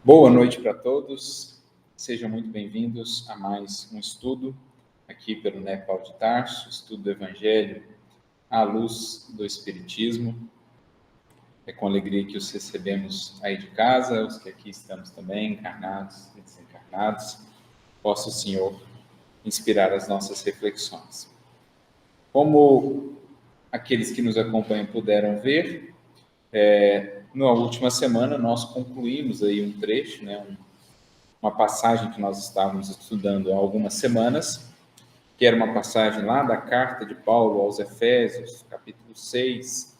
Boa noite para todos, sejam muito bem-vindos a mais um estudo aqui pelo NEP Paulo de Tarso, estudo do Evangelho à luz do Espiritismo. É com alegria que os recebemos aí de casa, os que aqui estamos também, encarnados e desencarnados. Possa o Senhor inspirar as nossas reflexões. Como aqueles que nos acompanham puderam ver, na última semana nós concluímos aí um trecho, uma passagem que nós estávamos estudando há algumas semanas, que era uma passagem lá da carta de Paulo aos Efésios, capítulo 6,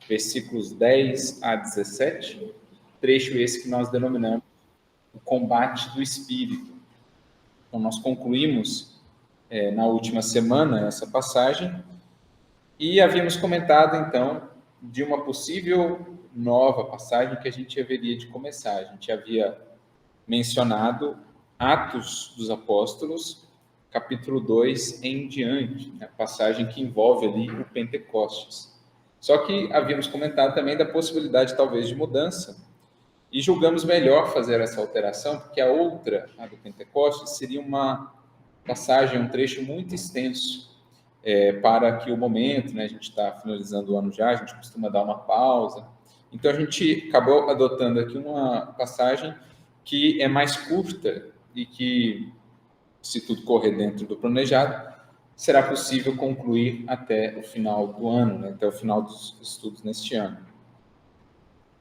versículos 10 a 17, trecho esse que nós denominamos o combate do Espírito. Então, nós concluímos na última semana essa passagem e havíamos comentado, então, de uma possível nova passagem que a gente haveria de começar. A gente havia mencionado Atos dos Apóstolos, capítulo 2 em diante, a passagem que envolve ali o Pentecostes. Só que havíamos comentado também da possibilidade, talvez, de mudança, e julgamos melhor fazer essa alteração, porque a outra, a do Pentecostes, seria uma passagem, um trecho muito extenso, para que o momento, a gente está finalizando o ano já, a gente costuma dar uma pausa, então a gente acabou adotando aqui uma passagem que é mais curta e que, se tudo correr dentro do planejado, será possível concluir até o final do ano, até o final dos estudos neste ano.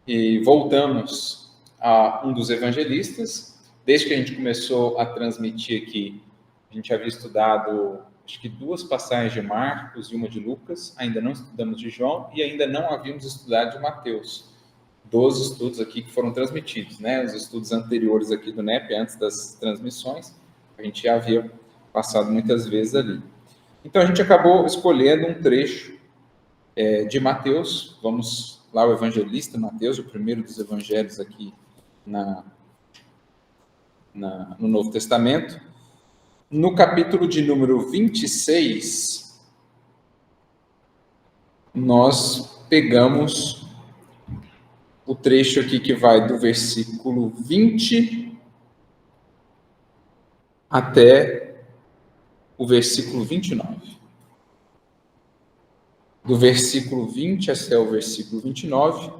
E voltamos a um dos evangelistas. Desde que a gente começou a transmitir aqui, a gente havia estudado, acho que 2 passagens de Marcos e uma de Lucas, ainda não estudamos de João e ainda não havíamos estudado de Mateus. 12 estudos aqui que foram transmitidos, os estudos anteriores aqui do NEP, antes das transmissões, a gente já havia passado muitas vezes ali. Então, a gente acabou escolhendo um trecho de Mateus. Vamos lá, o evangelista Mateus, o primeiro dos evangelhos aqui no Novo Testamento. No capítulo de número 26, nós pegamos o trecho aqui que vai do versículo 20 até o versículo 29. Do versículo 20 até o versículo 29,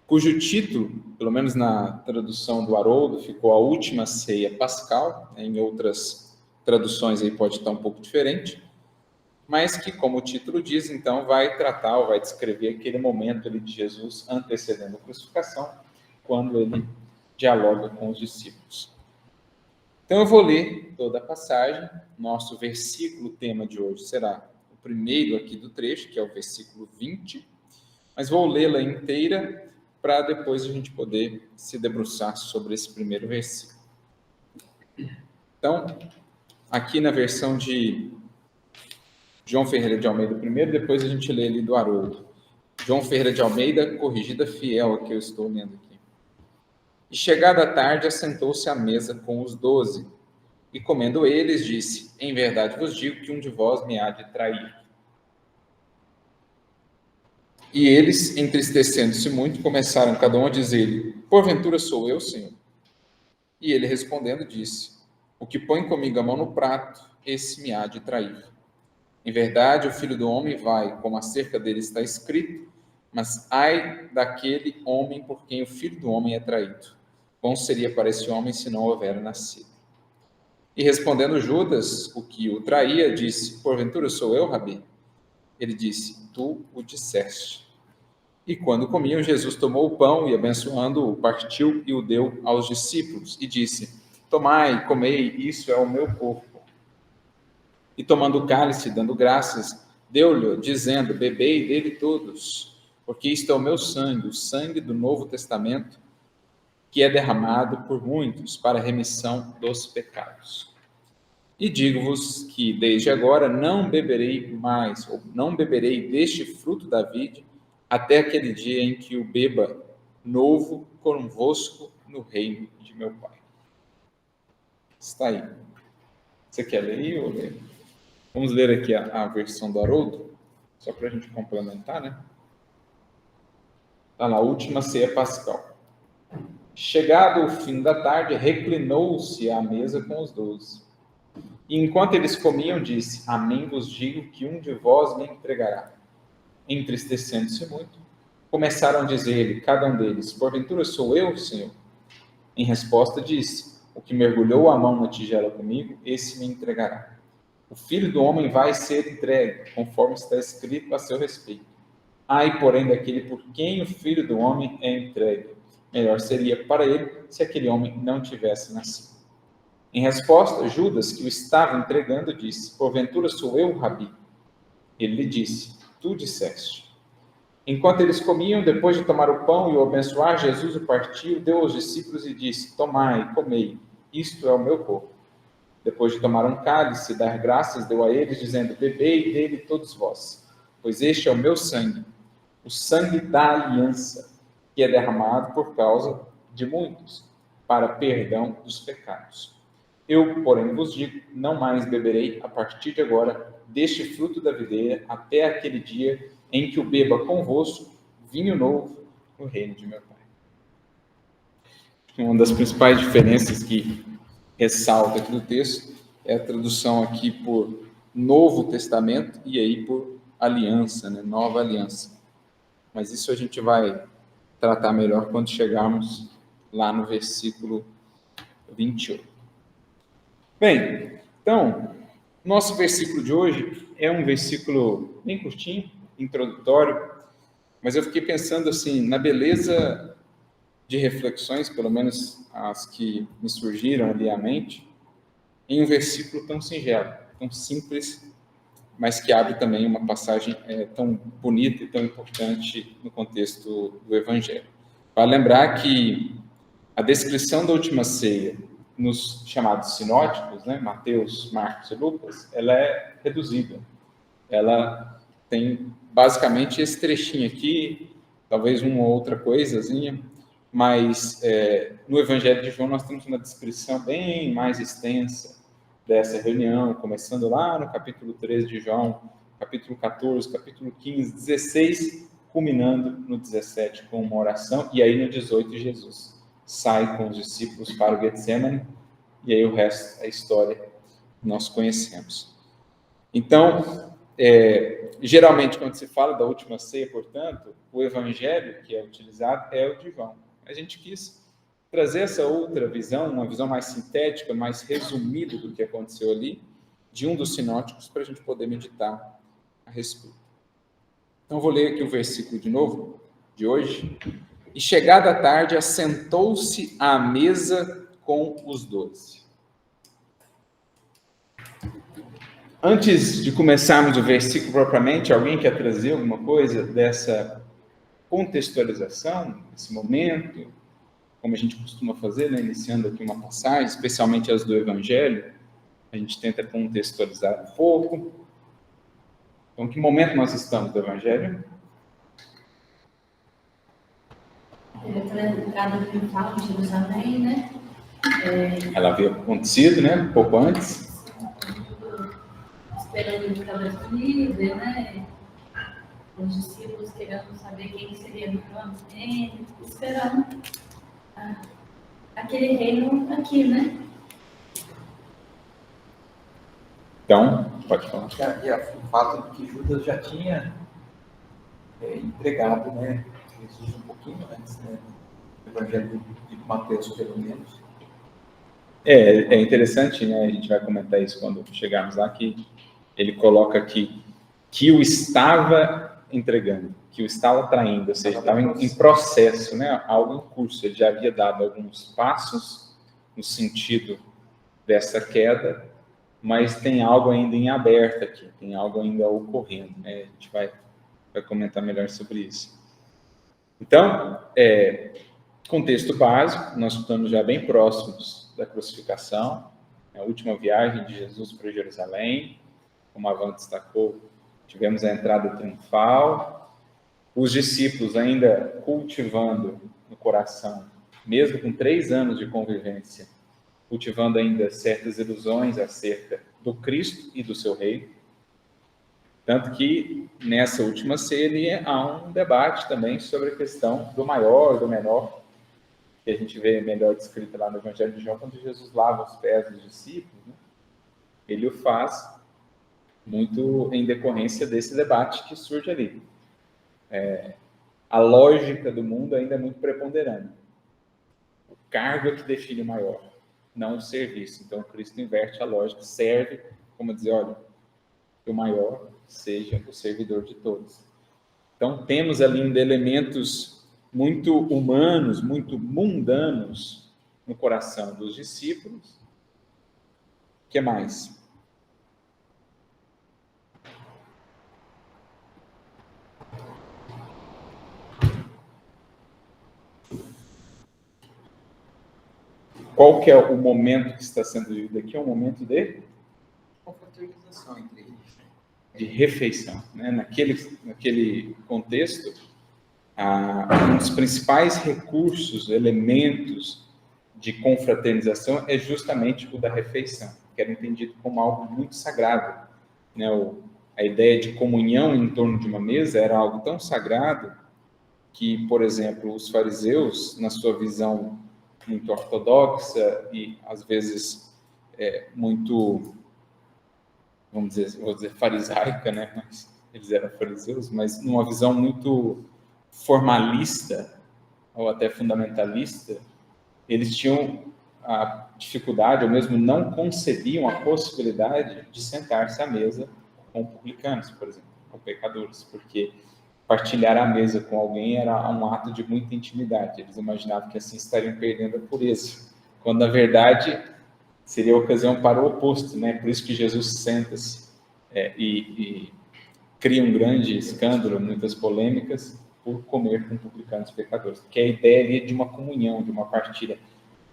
cujo título, pelo menos na tradução do Haroldo, ficou A Última Ceia Pascal, em outras traduções aí pode estar um pouco diferente, mas que, como o título diz, então vai tratar ou vai descrever aquele momento ali de Jesus antecedendo a crucificação, quando ele dialoga com os discípulos. Então eu vou ler toda a passagem. Nosso versículo tema de hoje será o primeiro aqui do trecho, que é o versículo 20, mas vou lê-la inteira para depois a gente poder se debruçar sobre esse primeiro versículo. Então, aqui na versão de João Ferreira de Almeida primeiro, depois a gente lê ali do Haroldo. João Ferreira de Almeida, corrigida fiel, que eu estou lendo aqui. E chegada a tarde, assentou-se à mesa com os 12, e comendo eles, disse: Em verdade vos digo que um de vós me há de trair. E eles, entristecendo-se muito, começaram cada um a dizer-lhe: Porventura sou eu, Senhor? E ele respondendo disse: O que põe comigo a mão no prato, esse me há de trair. Em verdade, o Filho do Homem vai, como acerca dele está escrito, mas ai daquele homem por quem o Filho do Homem é traído. Bom seria para esse homem se não houvera nascido. E respondendo Judas, o que o traía, disse: Porventura sou eu, Rabi? Ele disse: Tu o disseste. E quando comiam, Jesus tomou o pão e, abençoando-o, partiu e o deu aos discípulos e disse: Tomai, comei, isso é o meu corpo. E tomando o cálice, dando graças, deu-lhe, dizendo: Bebei dele todos, porque isto é o meu sangue, o sangue do Novo Testamento, que é derramado por muitos para a remissão dos pecados. E digo-vos que desde agora não beberei mais, ou não beberei deste fruto da vide, até aquele dia em que o beba novo convosco no reino de meu Pai. Está aí. Você quer ler aí ou ler? Vamos ler aqui a versão do Haroldo, só para a gente complementar, Está lá, a última ceia pascal. Chegado o fim da tarde, reclinou-se à mesa com os 12. E enquanto eles comiam, disse: Amém vos digo que um de vós me entregará. Entristecendo-se muito, começaram a dizer-lhe, cada um deles: Porventura sou eu, Senhor? Em resposta disse: O que mergulhou a mão na tigela comigo, esse me entregará. O Filho do Homem vai ser entregue, conforme está escrito a seu respeito. Ai, porém, daquele por quem o Filho do Homem é entregue. Melhor seria para ele se aquele homem não tivesse nascido. Em resposta, Judas, que o estava entregando, disse: Porventura sou eu, Rabi? Ele lhe disse: Tu disseste. Enquanto eles comiam, depois de tomar o pão e o abençoar, Jesus o partiu, deu aos discípulos e disse: Tomai, comei, isto é o meu corpo. Depois de tomar um cálice e dar graças, deu a eles, dizendo: Bebei dele todos vós, pois este é o meu sangue, o sangue da aliança, que é derramado por causa de muitos, para perdão dos pecados. Eu, porém, vos digo, não mais beberei, a partir de agora, deste fruto da videira, até aquele dia em que o beba convosco vinho novo no reino de meu Pai. Uma das principais diferenças que ressalta aqui no texto é a tradução aqui por Novo Testamento e aí por aliança, né? Nova aliança. Mas isso a gente vai tratar melhor quando chegarmos lá no versículo 28. Bem, então, nosso versículo de hoje é um versículo bem curtinho, introdutório, mas eu fiquei pensando assim, na beleza de reflexões, pelo menos as que me surgiram ali à mente, em um versículo tão singelo, tão simples, mas que abre também uma passagem tão bonita e tão importante no contexto do Evangelho. Vale lembrar que a descrição da última ceia nos chamados sinóticos, né, Mateus, Marcos e Lucas, ela é reduzida. Ela tem basicamente esse trechinho aqui, talvez uma ou outra coisazinha, mas no Evangelho de João nós temos uma descrição bem mais extensa dessa reunião, começando lá no capítulo 13 de João, capítulo 14, capítulo 15, 16, culminando no 17 com uma oração, e aí no 18 Jesus sai com os discípulos para o Getsemane, e aí o resto é história que nós conhecemos. Então, geralmente quando se fala da última ceia, portanto, o evangelho que é utilizado é o de João. A gente quis trazer essa outra visão, uma visão mais sintética, mais resumida do que aconteceu ali, de um dos sinóticos, para a gente poder meditar a respeito. Então, vou ler aqui o versículo de novo, de hoje. E chegada a tarde, assentou-se à mesa com os 12. Antes de começarmos o versículo propriamente, alguém quer trazer alguma coisa dessa contextualização, desse momento, como a gente costuma fazer, né? Iniciando aqui uma passagem, especialmente as do Evangelho, a gente tenta contextualizar um pouco. Então, em que momento nós estamos do Evangelho? Teve a entrada triunfal de Jerusalém, né? Ela havia acontecido, né? Um pouco antes. Esperando o cabresto líder, né? Os discípulos querendo saber quem seria o reino, esperando aquele reino aqui, né? Então, pode falar. E o fato de que Judas já tinha entregado, né, Jesus um pouquinho antes, né, do Evangelho de Mateus, pelo menos. É interessante, né? A gente vai comentar isso quando chegarmos lá, que ele coloca aqui que o estava entregando, que o estava traindo, ou seja, estava em processo, né? Algo em curso. Ele já havia dado alguns passos no sentido dessa queda, mas tem algo ainda em aberto aqui, tem algo ainda ocorrendo, né? A gente vai comentar melhor sobre isso. Então, contexto básico, nós estamos já bem próximos da crucificação, a última viagem de Jesus para Jerusalém, como a Van destacou, tivemos a entrada triunfal, os discípulos ainda cultivando no coração, mesmo com 3 anos de convivência, cultivando ainda certas ilusões acerca do Cristo e do seu reino. Tanto que, nessa última ceia, há um debate também sobre a questão do maior, do menor, que a gente vê melhor descrita lá no Evangelho de João, quando Jesus lava os pés dos discípulos, né? Ele o faz muito em decorrência desse debate que surge ali. A lógica do mundo ainda é muito preponderante. O cargo é que define o maior, não o serviço. Então, Cristo inverte a lógica, serve como dizer, olha, que o maior seja o servidor de todos. Então, temos ali ainda elementos muito humanos, muito mundanos no coração dos discípulos. O que mais? Qual que é o momento que está sendo vivido aqui? É um momento de confraternização entre eles. De refeição, né? Naquele contexto, um dos principais recursos, elementos de confraternização é justamente o da refeição, que era entendido como algo muito sagrado, né? A ideia de comunhão em torno de uma mesa era algo tão sagrado que, por exemplo, os fariseus, na sua visão muito ortodoxa e, às vezes, muito, vou dizer farisaica, né? Mas eles eram fariseus, mas numa visão muito formalista ou até fundamentalista, eles tinham a dificuldade, ou mesmo não concebiam a possibilidade de sentar-se à mesa com publicanos, por exemplo, com pecadores, porque partilhar a mesa com alguém era um ato de muita intimidade. Eles imaginavam que assim estariam perdendo a pureza, quando na verdade seria a ocasião para o oposto, né? Por isso que Jesus senta-se e cria um grande escândalo, muitas polêmicas, por comer com publicanos e pecadores, que é a ideia ali de uma comunhão, de uma partilha.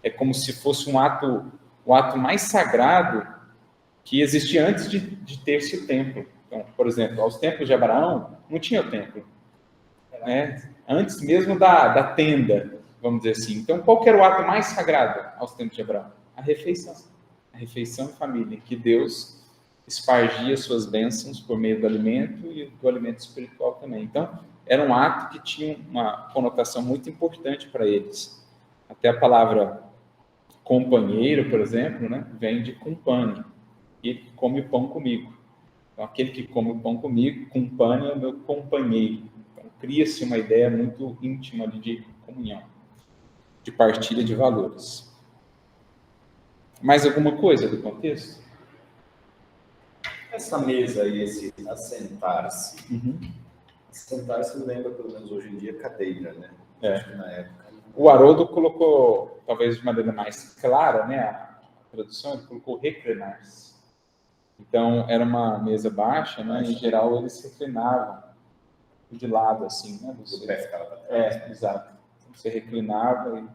É como se fosse o ato mais sagrado que existia antes de ter-se o templo. Então, por exemplo, aos tempos de Abraão, não tinha o templo, né? Antes mesmo da tenda, vamos dizer assim. Então, qual que era o ato mais sagrado aos tempos de Abraão? A refeição em família, em que Deus espargia suas bênçãos por meio do alimento e do alimento espiritual também. Então, era um ato que tinha uma conotação muito importante para eles. Até a palavra companheiro, por exemplo, né, vem de compane, ele que come o pão comigo. Então, aquele que come o pão comigo, compane é o meu companheiro. Então, cria-se uma ideia muito íntima de comunhão, de partilha de valores. Mais alguma coisa do contexto? Essa mesa e esse assentar-se. Assentar-se lembra, pelo menos hoje em dia, cadeira, né? Acho que na época. O Haroldo colocou, talvez de maneira mais clara, né, a tradução, ele colocou reclinar-se. Então, era uma mesa baixa, né? Em geral, eles se reclinavam de lado, assim, né? O pé ficava para trás. Exato. Você reclinava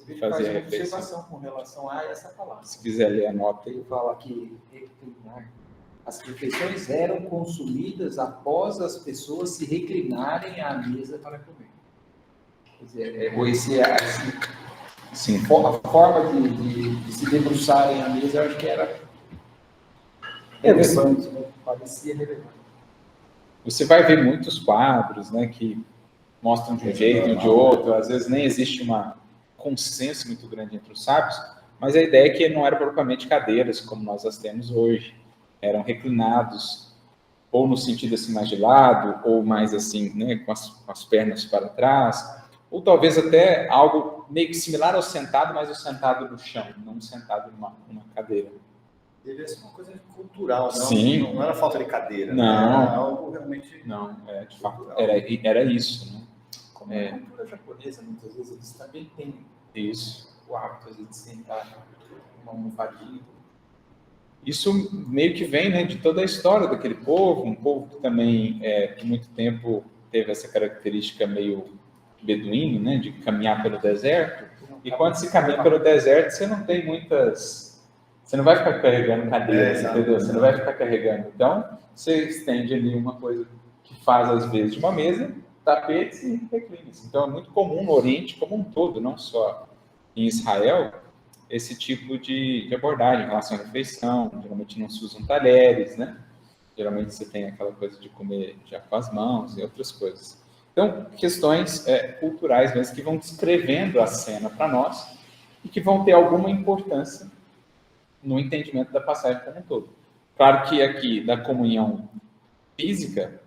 e fazia a refeição. Observação com relação a essa palavra. Se quiser ler a nota aí. Ele fala que reclinar. As refeições eram consumidas após as pessoas se reclinarem à mesa para comer. Quer dizer, Sim. a forma de se debruçarem à mesa, eu acho que era relevante, né? Parecia relevante. Você vai ver muitos quadros, né, que mostram de um jeito e de outro. Às vezes nem existe uma consenso muito grande entre os sábios, mas a ideia é que não eram propriamente cadeiras como nós as temos hoje. Eram reclinados, ou no sentido assim mais de lado, ou mais assim, né, com as pernas para trás, ou talvez até algo meio que similar ao sentado, mas o sentado no chão, não sentado numa cadeira. Devia ser uma coisa cultural, não? Sim. Não era falta de cadeira, Não. Era algo realmente... Não, de fato, era isso, né? Como a cultura japonesa, muitas vezes, eles também têm Isso. o hábito de sentar uma almofadinha. Isso meio que vem, né, de toda a história daquele povo, um povo que também, por muito tempo, teve essa característica meio beduíno, né, de caminhar pelo deserto. E quando se caminha pelo deserto, você não tem muitas... Você não vai ficar carregando cadeiras, entendeu? Você não vai ficar carregando. Então, você estende ali uma coisa que faz, às vezes, de uma mesa, tapetes e reclines. Então, é muito comum no Oriente como um todo, não só em Israel, esse tipo de abordagem em relação à refeição. Geralmente não se usam talheres, né? Geralmente você tem aquela coisa de comer já com as mãos e outras coisas. Então, questões culturais mesmo, que vão descrevendo a cena para nós e que vão ter alguma importância no entendimento da passagem como um todo. Claro que aqui, da comunhão física,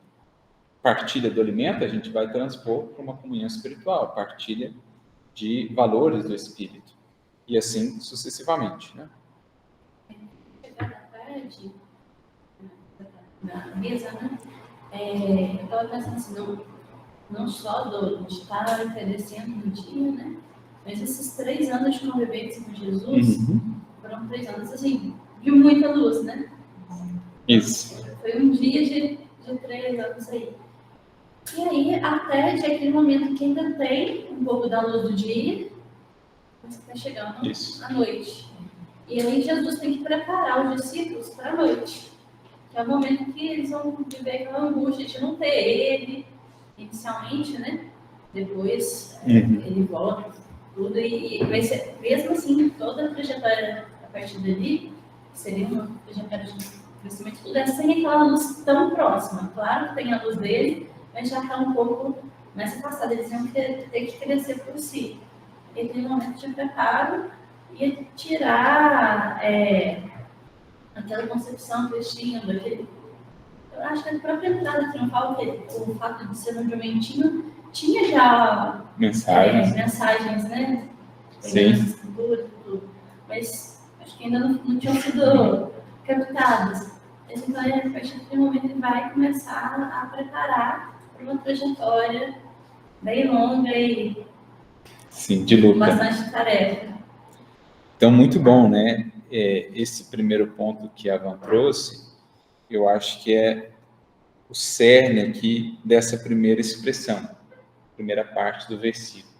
partilha do alimento, a gente vai transpor para uma comunhão espiritual, partilha de valores do Espírito, e assim sucessivamente, né? Chegar à tarde, na mesa, né? Eu estava pensando assim, não só de estar envelhecendo no dia, né? Mas esses 3 anos de convivência com Jesus foram 3 anos, assim, de muita luz, né? Isso. Foi um dia de 3 anos aí. E aí, a tarde é aquele momento que ainda tem um pouco da luz do dia, mas está chegando à noite. E aí, Jesus tem que preparar os discípulos para a noite, que é o momento que eles vão viver aquela angústia de não ter ele, inicialmente, né? Depois, ele volta, tudo, e vai ser, mesmo assim, toda a trajetória a partir dali seria uma trajetória de crescimento, tudo é sem aquela luz tão próxima. Claro que tem a luz dele, mas já está um pouco mais afastado. Eles iam ter que crescer por si. E tem um momento de preparo e tirar aquela concepção que eles tinham daquele. Eu acho que a própria entrada triunfal, o fato de ser um jumentinho, tinha já mensagens, né? Sim. Tudo. Mas acho que ainda não tinham sido captadas. Então, a partir daquele momento, ele vai começar a preparar para uma trajetória bem longa e sim, de luta. Bastante tarefa. Então, muito bom, né? Esse primeiro ponto que a Van trouxe, eu acho que é o cerne aqui dessa primeira expressão, primeira parte do versículo.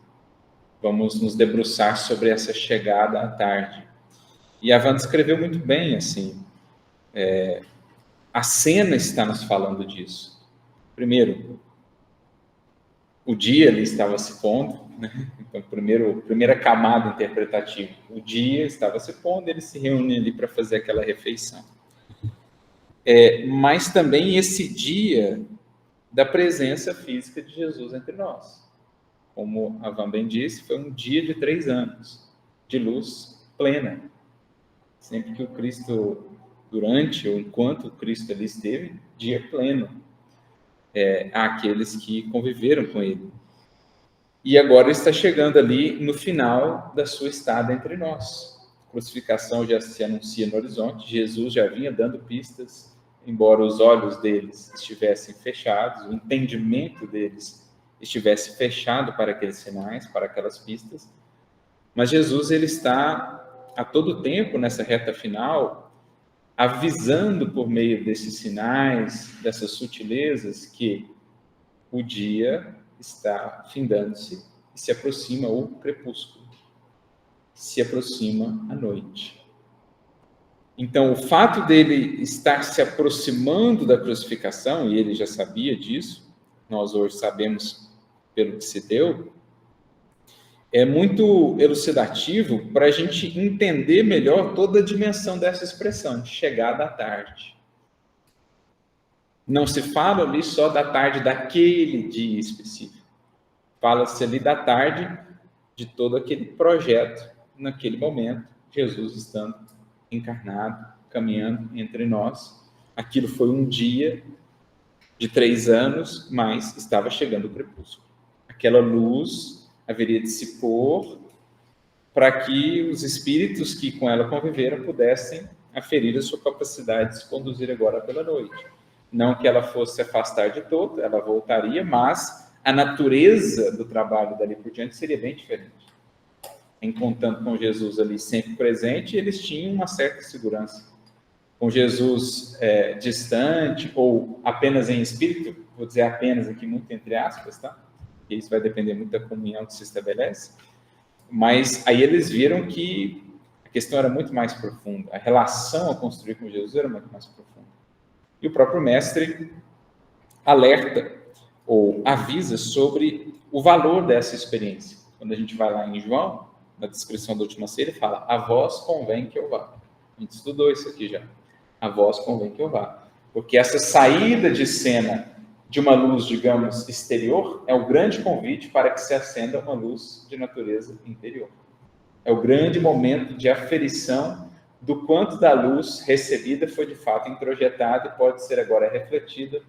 Vamos nos debruçar sobre essa chegada à tarde. E a Van descreveu muito bem, assim, a cena está nos falando disso. Primeiro, o dia ali estava se pondo, né? Então, primeira camada interpretativa, o dia estava se pondo, eles se reúnem ali para fazer aquela refeição. Mas também esse dia da presença física de Jesus entre nós. Como a Van bem disse, foi um dia de 3 anos, de luz plena. Sempre que o Cristo, durante ou enquanto o Cristo ali esteve, dia pleno. Àqueles que conviveram com ele. E agora está chegando ali no final da sua estada entre nós. A crucificação já se anuncia no horizonte, Jesus já vinha dando pistas, embora os olhos deles estivessem fechados, o entendimento deles estivesse fechado para aqueles sinais, para aquelas pistas. Mas Jesus, ele está a todo tempo nessa reta final, avisando por meio desses sinais, dessas sutilezas, que o dia está findando-se e se aproxima o crepúsculo, se aproxima a noite. Então, o fato dele estar se aproximando da crucificação, e ele já sabia disso, nós hoje sabemos pelo que se deu, é muito elucidativo para a gente entender melhor toda a dimensão dessa expressão, de chegada à tarde. Não se fala ali só da tarde daquele dia específico. Fala-se ali da tarde de todo aquele projeto, naquele momento, Jesus estando encarnado, caminhando entre nós. Aquilo foi um dia de 3 anos, mas estava chegando o crepúsculo. Aquela luz haveria de se pôr para que os espíritos que com ela conviveram pudessem aferir a sua capacidade de se conduzir agora pela noite. Não que ela fosse se afastar de todo, ela voltaria, mas a natureza do trabalho dali por diante seria bem diferente. Em contando com Jesus ali sempre presente, eles tinham uma certa segurança. Com Jesus distante ou apenas em espírito, vou dizer apenas aqui muito entre aspas, tá? E isso vai depender muito da comunhão que se estabelece, mas aí eles viram que a questão era muito mais profunda, a relação a construir com Jesus era muito mais profunda. E o próprio mestre alerta ou avisa sobre o valor dessa experiência. Quando a gente vai lá em João, na descrição da última ceia, ele fala: a vós convém que eu vá. A gente estudou isso aqui já. A vós convém que eu vá. Porque essa saída de cena de uma luz, digamos, exterior, é o grande convite para que se acenda uma luz de natureza interior. É o grande momento de aferição do quanto da luz recebida foi de fato introjetada e pode ser agora refletida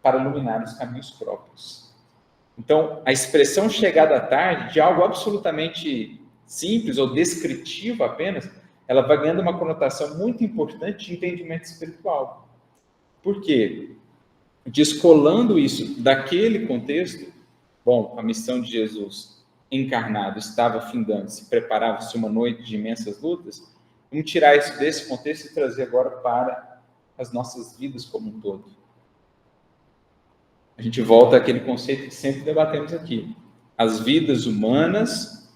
para iluminar os caminhos próprios. Então, a expressão chegada à tarde, de algo absolutamente simples ou descritivo apenas, ela vai ganhando uma conotação muito importante de entendimento espiritual. Por quê? Descolando isso daquele contexto, bom, a missão de Jesus encarnado estava findando-se, preparava-se uma noite de imensas lutas, vamos tirar isso desse contexto e trazer agora para as nossas vidas como um todo. A gente volta àquele conceito que sempre debatemos aqui. As vidas humanas,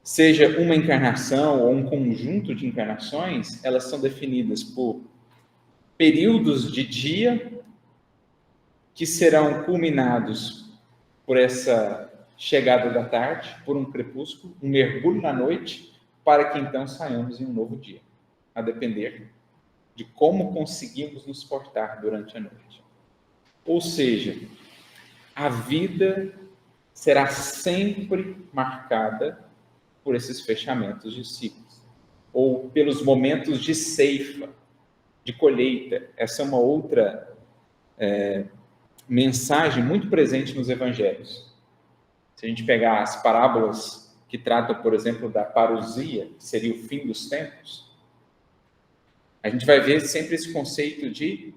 seja uma encarnação ou um conjunto de encarnações, elas são definidas por períodos de dia que serão culminados por essa chegada da tarde, por um crepúsculo, um mergulho na noite, para que então saiamos em um novo dia, a depender de como conseguimos nos portar durante a noite. Ou seja, a vida será sempre marcada por esses fechamentos de ciclos, ou pelos momentos de ceifa, de colheita. Essa é uma outra mensagem muito presente nos evangelhos. Se a gente pegar as parábolas que tratam, por exemplo, da parousia, que seria o fim dos tempos, a gente vai ver sempre esse conceito de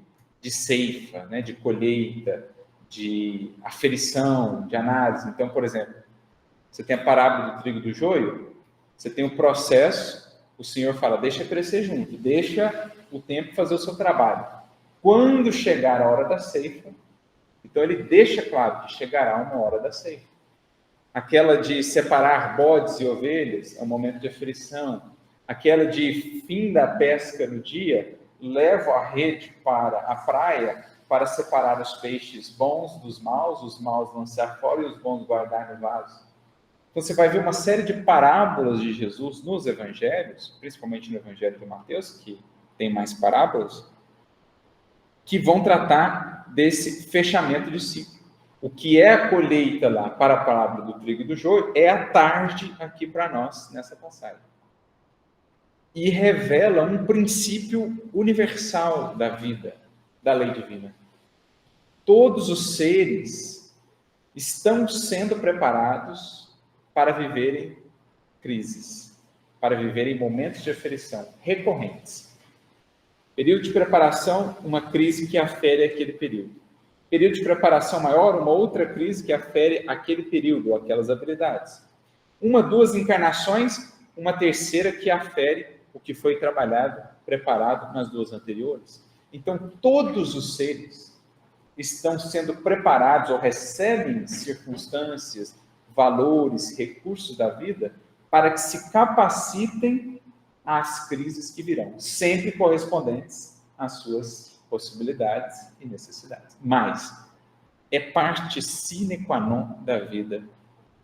ceifa, né, de colheita, de aferição, de análise. Então, por exemplo, você tem a parábola do trigo e do joio, você tem o processo, o Senhor fala, deixa crescer junto, deixa o tempo fazer o seu trabalho. Quando chegar a hora da ceifa, então ele deixa claro que chegará uma hora da ceifa. Aquela de separar bodes e ovelhas é um momento de aferição. Aquela de fim da pesca no dia, levo a rede para a praia para separar os peixes bons dos maus, os maus lançar fora e os bons guardar no vaso. Então você vai ver uma série de parábolas de Jesus nos evangelhos, principalmente no evangelho de Mateus, que tem mais parábolas, que vão tratar desse fechamento de ciclo. O que é a colheita lá para a parábola do trigo e do joio é a tarde aqui para nós nessa passagem. E revela um princípio universal da vida, da lei divina. Todos os seres estão sendo preparados para viverem crises, para viverem momentos de aferição recorrentes. Período de preparação, uma crise que afere aquele período. Período de preparação maior, uma outra crise que afere aquele período, ou aquelas habilidades. Uma, duas encarnações, uma terceira que afere o que foi trabalhado, preparado nas duas anteriores. Então, todos os seres estão sendo preparados ou recebem circunstâncias, valores, recursos da vida para que se capacitem às crises que virão, sempre correspondentes às suas possibilidades e necessidades. Mas é parte sine qua non da vida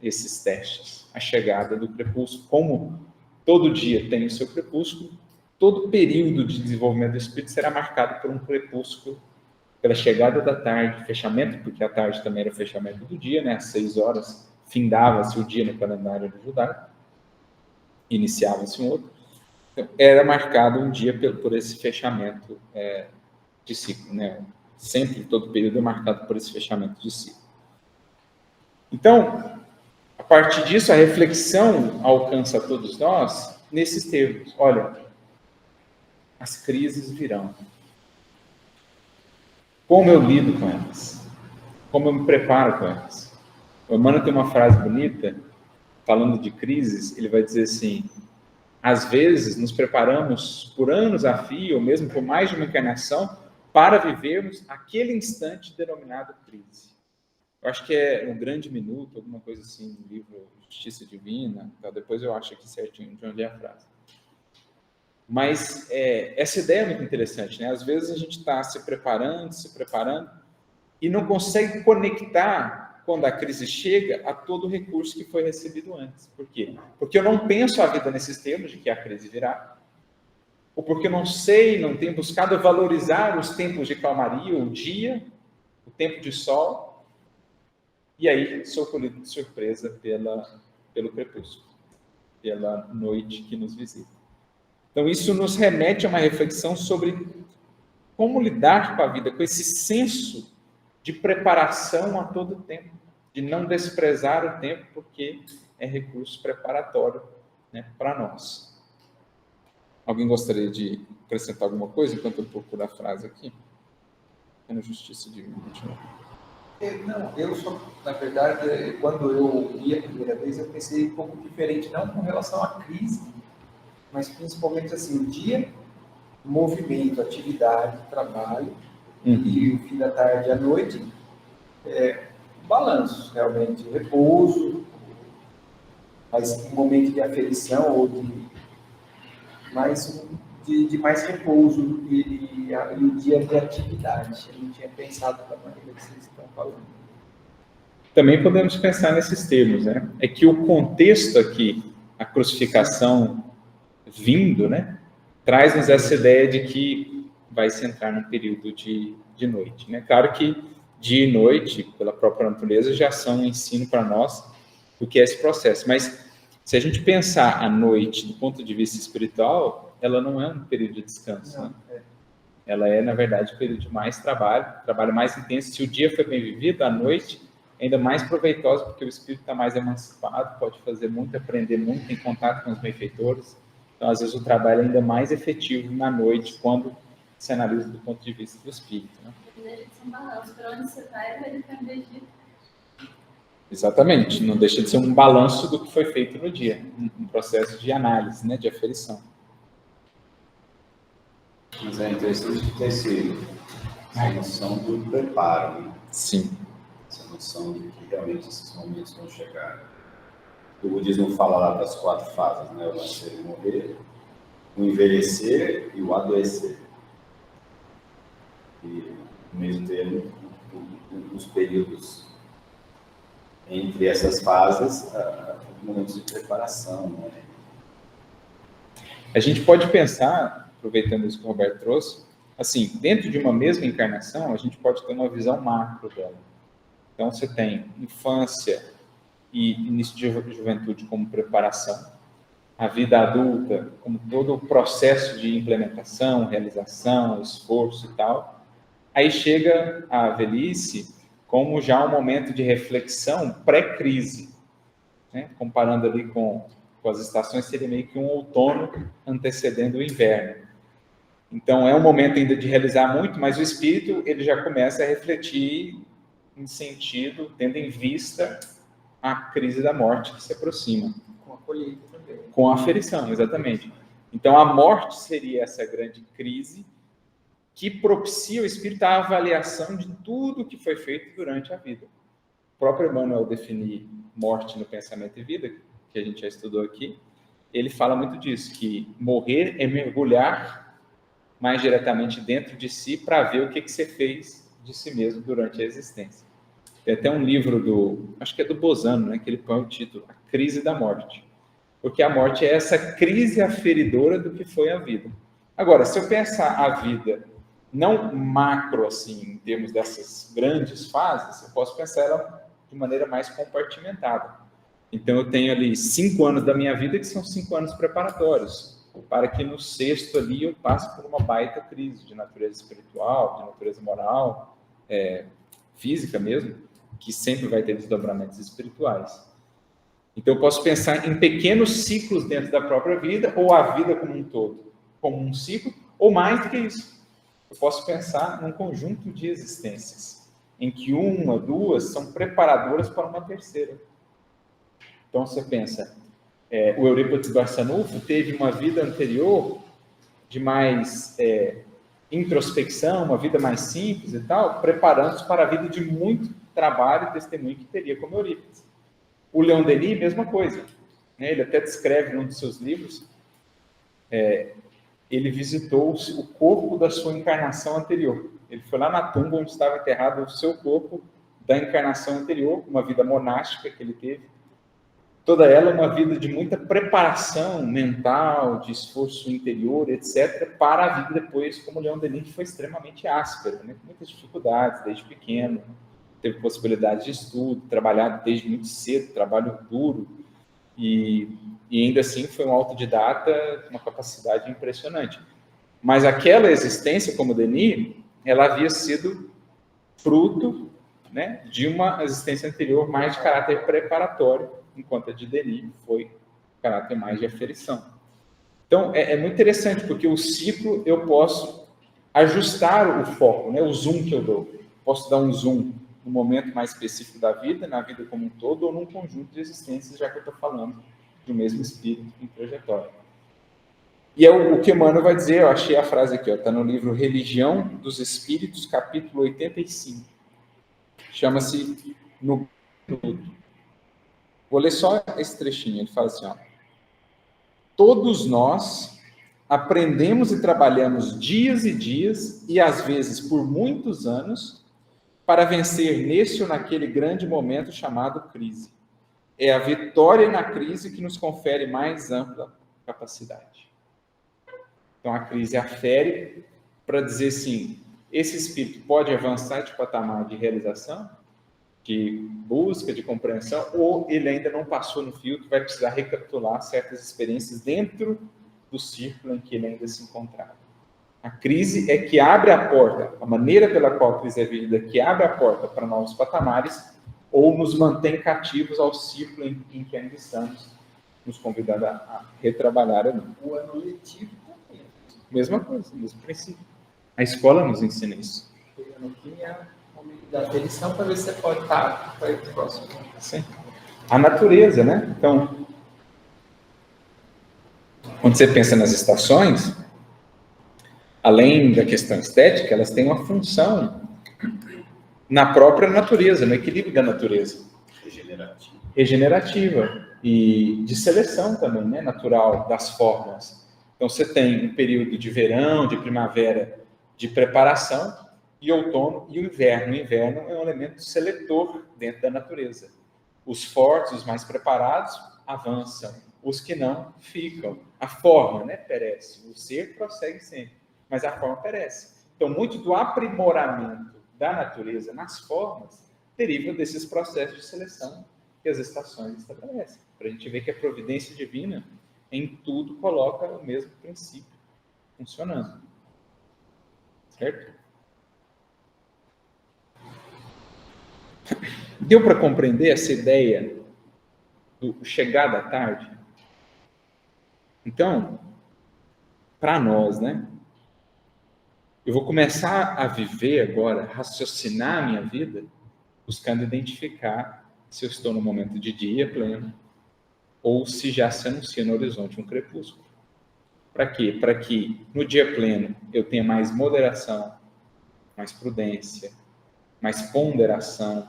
esses testes, a chegada do crepúsculo, como todo dia tem o seu crepúsculo, todo período de desenvolvimento do espírito será marcado por um crepúsculo, pela chegada da tarde, fechamento, porque a tarde também era o fechamento do dia, né? Às 6 horas findava-se o dia no calendário judaico, iniciava-se um outro. Então, era marcado um dia por esse fechamento de ciclo, né? Sempre, todo período é marcado por esse fechamento de ciclo. Então, a partir disso, a reflexão alcança a todos nós nesses termos. Olha, as crises virão. Como eu lido com elas? Como eu me preparo com elas? O Emmanuel tem uma frase bonita, falando de crises, ele vai dizer assim, às vezes nos preparamos por anos a fio, ou mesmo por mais de uma encarnação, para vivermos aquele instante denominado crise. Eu acho que é um grande minuto, alguma coisa assim, no livro Justiça Divina, então depois eu acho aqui certinho de onde é a frase. Mas essa ideia é muito interessante, né? Às vezes a gente está se preparando, e não consegue conectar, quando a crise chega, a todo o recurso que foi recebido antes. Por quê? Porque eu não penso a vida nesses termos de que a crise virá, ou porque eu não sei, não tenho buscado valorizar os tempos de calmaria, o dia, o tempo de sol, e aí sou colhido de surpresa pelo crepúsculo, pela noite que nos visita. Então, isso nos remete a uma reflexão sobre como lidar com a vida, com esse senso de preparação a todo tempo, de não desprezar o tempo, porque é recurso preparatório, né, para nós. Alguém gostaria de acrescentar alguma coisa enquanto eu procuro a frase aqui? É na justiça divina. Não, eu só, na verdade, quando eu li a primeira vez, eu pensei um pouco diferente, não com relação à crise, mas principalmente assim, o dia, movimento, atividade, trabalho, e o fim da tarde à noite, balanços, realmente, repouso, mas um momento de aferição ou de mais repouso e o dia de atividade. Eu não tinha pensado da maneira que vocês estão falando. Também podemos pensar nesses termos, né? É que o contexto aqui, a crucificação vindo, né, traz-nos essa ideia de que vai se entrar num período de noite, né? Claro que dia e noite, pela própria natureza, já são um ensino para nós do que é esse processo. Mas se a gente pensar a noite do ponto de vista espiritual, ela não é um período de descanso, né? Ela é, na verdade, um período de mais trabalho mais intenso. Se o dia foi bem vivido, a noite é ainda mais proveitosa, porque o espírito está mais emancipado, pode fazer muito, aprender muito, em contato com os benfeitores. Então, às vezes, o trabalho é ainda mais efetivo na noite, quando se analisa do ponto de vista do espírito, né? Para onde você vai depender disso. Exatamente, não deixa de ser um balanço do que foi feito no dia, um processo de análise, né, de aferição. Mas é interessante ter essa noção do preparo, né? Sim. Essa noção de que realmente esses momentos vão chegar. O budismo fala lá das 4 fases, né? O nascer e morrer, o envelhecer e o adoecer. E, no mesmo termo, os períodos entre essas fases, momentos de preparação, né? A gente pode pensar, aproveitando isso que o Roberto trouxe, assim, dentro de uma mesma encarnação, a gente pode ter uma visão macro dela. Então, você tem infância e início de juventude como preparação, a vida adulta como todo o processo de implementação, realização, esforço e tal. Aí chega a velhice como já um momento de reflexão pré-crise, né? Comparando ali com as estações, seria meio que um outono antecedendo o inverno. Então, é um momento ainda de realizar muito, mas o espírito ele já começa a refletir em sentido, tendo em vista a crise da morte que se aproxima. Com a colheita também. Com a aferição, exatamente. Então, a morte seria essa grande crise que propicia o espírito a avaliação de tudo que foi feito durante a vida. O próprio Emmanuel definir morte no Pensamento e Vida, que a gente já estudou aqui, ele fala muito disso, que morrer é mergulhar mais diretamente dentro de si para ver o que você fez de si mesmo durante a existência. Tem até um livro acho que é do Bozano, né, que ele põe o título, A Crise da Morte. Porque a morte é essa crise aferidora do que foi a vida. Agora, se eu pensar a vida não macro, assim, em termos dessas grandes fases, eu posso pensar ela de maneira mais compartimentada. Então, eu tenho ali 5 anos da minha vida que são 5 anos preparatórios, para que no 6º ali eu passe por uma baita crise de natureza espiritual, de natureza moral, física mesmo, que sempre vai ter desdobramentos espirituais. Então, eu posso pensar em pequenos ciclos dentro da própria vida, ou a vida como um todo, como um ciclo, ou mais do que isso. Eu posso pensar num conjunto de existências, em que 1, 2 são preparadoras para uma terceira. Então, você pensa, o Eurípides Barçanufo teve uma vida anterior de mais introspecção, uma vida mais simples e tal, preparando-se para a vida de muito trabalho e testemunho que teria como Eurípides. O Leon Denis, mesma coisa, né? Ele até descreve num de seus livros, ele visitou o corpo da sua encarnação anterior. Ele foi lá na tumba onde estava enterrado o seu corpo da encarnação anterior, uma vida monástica que ele teve, toda ela uma vida de muita preparação mental, de esforço interior, etc., para a vida depois, como Leon Denis, que foi extremamente áspera, né? Com muitas dificuldades desde pequeno, teve possibilidade de estudo, trabalhar desde muito cedo, trabalho duro, e ainda assim foi um autodidata com uma capacidade impressionante. Mas aquela existência, como Denis, ela havia sido fruto, né, de uma existência anterior mais de caráter preparatório, enquanto a de Denis foi caráter mais de aferição. Então, é muito interessante, porque o ciclo eu posso ajustar o foco, né, o zoom que eu dou. Posso dar um zoom no momento mais específico da vida, na vida como um todo, ou num conjunto de existências, já que eu estou falando do mesmo espírito em trajetória. E é o que Emmanuel vai dizer, eu achei a frase aqui, está no livro Religião dos Espíritos, capítulo 85. Chama-se No Minuto. Vou ler só esse trechinho, ele fala assim, ó, todos nós aprendemos e trabalhamos dias e dias, e às vezes por muitos anos, para vencer neste ou naquele grande momento chamado crise. É a vitória na crise que nos confere mais ampla capacidade. Então, a crise afere para dizer assim, esse espírito pode avançar de patamar de realização, de busca, de compreensão, ou ele ainda não passou no filtro, vai precisar recapitular certas experiências dentro do círculo em que ele ainda se encontrava. A crise é que abre a porta, a maneira pela qual a crise é vivida, que abre a porta para novos patamares, ou nos mantém cativos ao círculo em que ainda estamos, nos convidando a retrabalhar ali. O ano letivo também. Mesma coisa, mesmo princípio. A escola nos ensina isso. Ano que é o momento da aferição para ver se você pode estar para o próximo. Sim. A natureza, né? Então, quando você pensa nas estações, além da questão estética, elas têm uma função na própria natureza, no equilíbrio da natureza. Regenerativa. E de seleção também, né? Natural das formas. Então, você tem um período de verão, de primavera, de preparação, e outono e o inverno. O inverno é um elemento seletor dentro da natureza. Os fortes, os mais preparados, avançam. Os que não, ficam. A forma, né, perece. O ser prossegue sempre, mas a forma perece. Então, muito do aprimoramento da natureza nas formas deriva desses processos de seleção que as estações estabelecem. Para a gente ver que a providência divina em tudo coloca o mesmo princípio funcionando. Certo? Deu para compreender essa ideia do chegar da tarde? Então, para nós, né? Eu vou começar a viver agora, raciocinar a minha vida, buscando identificar se eu estou no momento de dia pleno ou se já se anuncia no horizonte um crepúsculo. Para quê? Para que no dia pleno eu tenha mais moderação, mais prudência, mais ponderação,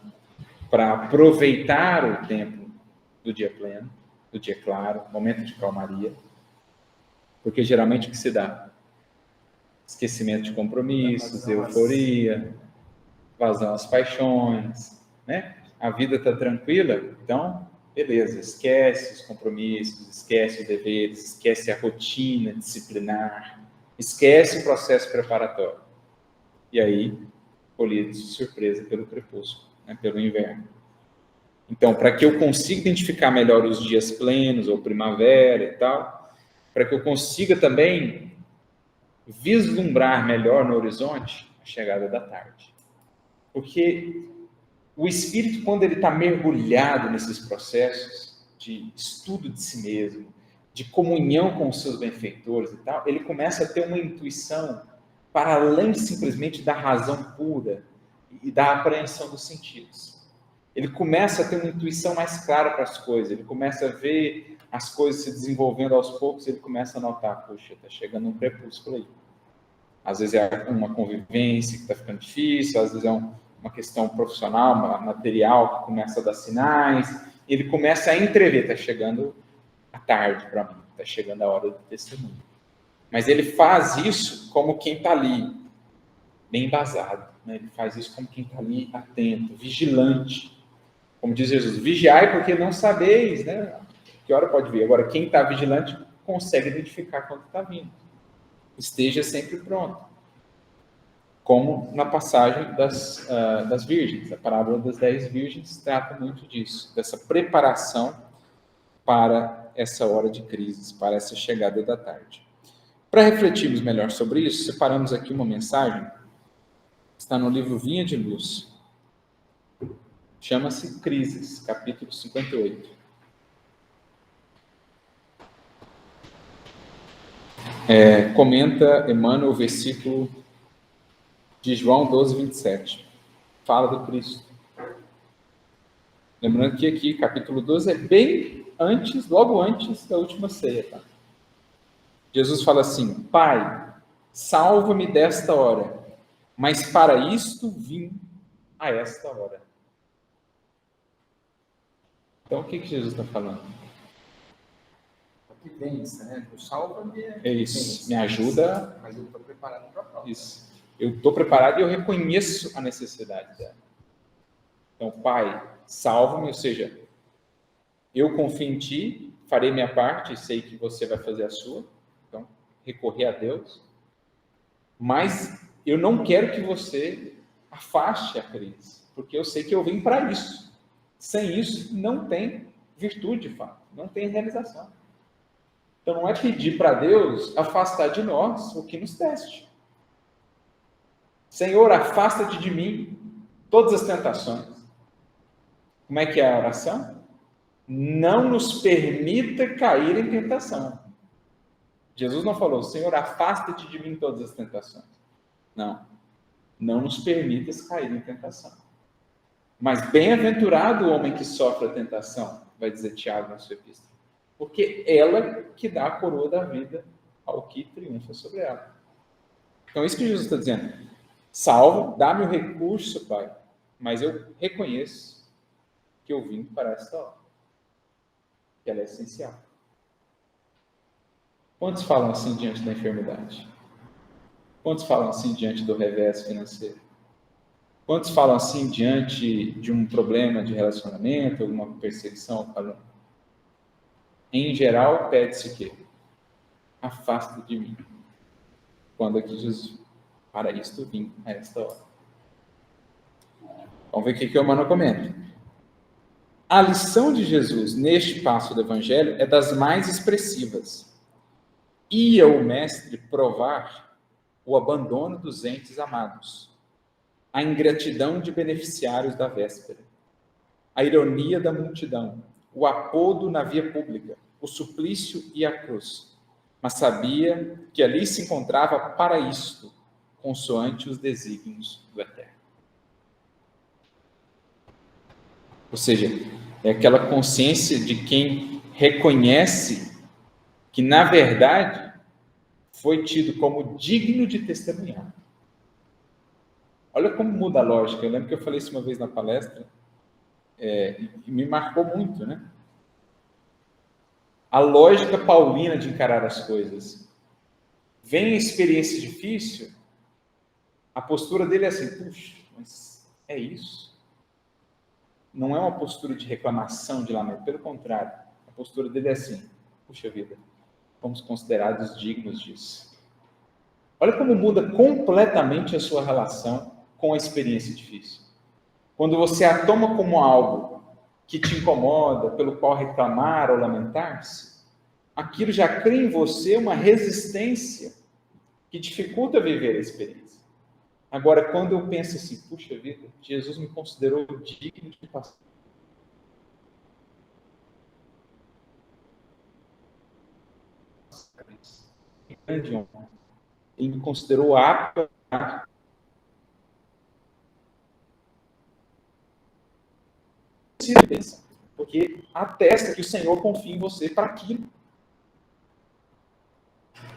para aproveitar o tempo do dia pleno, do dia claro, momento de calmaria, porque geralmente o que se dá? Esquecimento de compromissos, euforia, vazão às paixões, né? A vida está tranquila, então, beleza, esquece os compromissos, esquece os deveres, esquece a rotina disciplinar, esquece o processo preparatório. E aí, colhido de surpresa pelo crepúsculo, né? Pelo inverno. Então, para que eu consiga identificar melhor os dias plenos, ou primavera e tal, para que eu consiga também vislumbrar melhor no horizonte a chegada da tarde. Porque o espírito, quando ele está mergulhado nesses processos de estudo de si mesmo, de comunhão com os seus benfeitores e tal, ele começa a ter uma intuição para além simplesmente da razão pura e da apreensão dos sentidos. Ele começa a ter uma intuição mais clara para as coisas, ele começa a ver as coisas se desenvolvendo aos poucos, ele começa a notar, poxa, está chegando um crepúsculo aí. Às vezes é uma convivência que está ficando difícil, às vezes é uma questão profissional, material, que começa a dar sinais, ele começa a entrever, está chegando a tarde para mim, está chegando a hora do testemunho. Mas ele faz isso como quem está ali, bem embasado, né? Ele faz isso como quem está ali atento, vigilante. Como diz Jesus, vigiai porque não sabeis, né? Que hora pode vir? Agora, quem está vigilante consegue identificar quando está vindo. Esteja sempre pronto. Como na passagem das virgens. A parábola das 10 virgens trata muito disso, dessa preparação para essa hora de crise, para essa chegada da tarde. Para refletirmos melhor sobre isso, separamos aqui uma mensagem, está no livro Vinha de Luz. Chama-se Crises, capítulo 58. Comenta Emmanuel o versículo de João 12, 27. Fala do Cristo. Lembrando que aqui, capítulo 12, é bem antes, logo antes da última ceia. Tá? Jesus fala assim: Pai, salva-me desta hora, mas para isto vim a esta hora. Então, o que Jesus está falando? Que vence, né? O salva-me é isso, me ajuda. Mas eu estou preparado para a prova. Isso. Eu estou preparado e eu reconheço a necessidade dela. Então, Pai, salva-me, ou seja, eu confio em Ti, farei minha parte, sei que você vai fazer a sua. Então, recorrer a Deus. Mas eu não quero que você afaste a crise, porque eu sei que eu vim para isso. Sem isso, não tem virtude, de fato, não tem realização. Então, não é pedir para Deus afastar de nós o que nos teste. Senhor, afasta-te de mim todas as tentações. Como é que é a oração? Não nos permita cair em tentação. Jesus não falou, Senhor, afasta-te de mim todas as tentações. Não. Não nos permitas cair em tentação. Mas bem-aventurado o homem que sofre a tentação, vai dizer Tiago na sua epístola. Porque ela que dá a coroa da vida ao que triunfa sobre ela. Então, é isso que Jesus está dizendo. Salva, dá-me o recurso, Pai, mas eu reconheço que eu vim para esta hora. Que ela é essencial. Quantos falam assim diante da enfermidade? Quantos falam assim diante do revés financeiro? Quantos falam assim diante de um problema de relacionamento, alguma perseguição? Em geral, pede-se o quê? Afasta de mim. Quando aqui Jesus, para isto vim a esta hora. Vamos ver o que o Emmanuel comenta. A lição de Jesus neste passo do Evangelho é das mais expressivas. Ia o Mestre provar o abandono dos entes amados, a ingratidão de beneficiários da véspera, a ironia da multidão, o apodo na via pública, o suplício e a cruz, mas sabia que ali se encontrava para isto, consoante os desígnios do Eterno. Ou seja, é aquela consciência de quem reconhece que, na verdade, foi tido como digno de testemunhar. Olha como muda a lógica. Eu lembro que eu falei isso uma vez na palestra, e me marcou muito, né? A lógica paulina de encarar as coisas. Vem a experiência difícil, a postura dele é assim, puxa, mas é isso? Não é uma postura de reclamação, de lamento, pelo contrário, a postura dele é assim, puxa vida, fomos considerados dignos disso. Olha como muda completamente a sua relação com a experiência difícil. Quando você a toma como algo que te incomoda, pelo qual reclamar ou lamentar-se, aquilo já cria em você uma resistência que dificulta viver a experiência. Agora, quando eu penso assim, puxa vida, Jesus me considerou digno de passar. Grande honra. Ele me considerou apto a porque atesta que o Senhor confia em você para aquilo.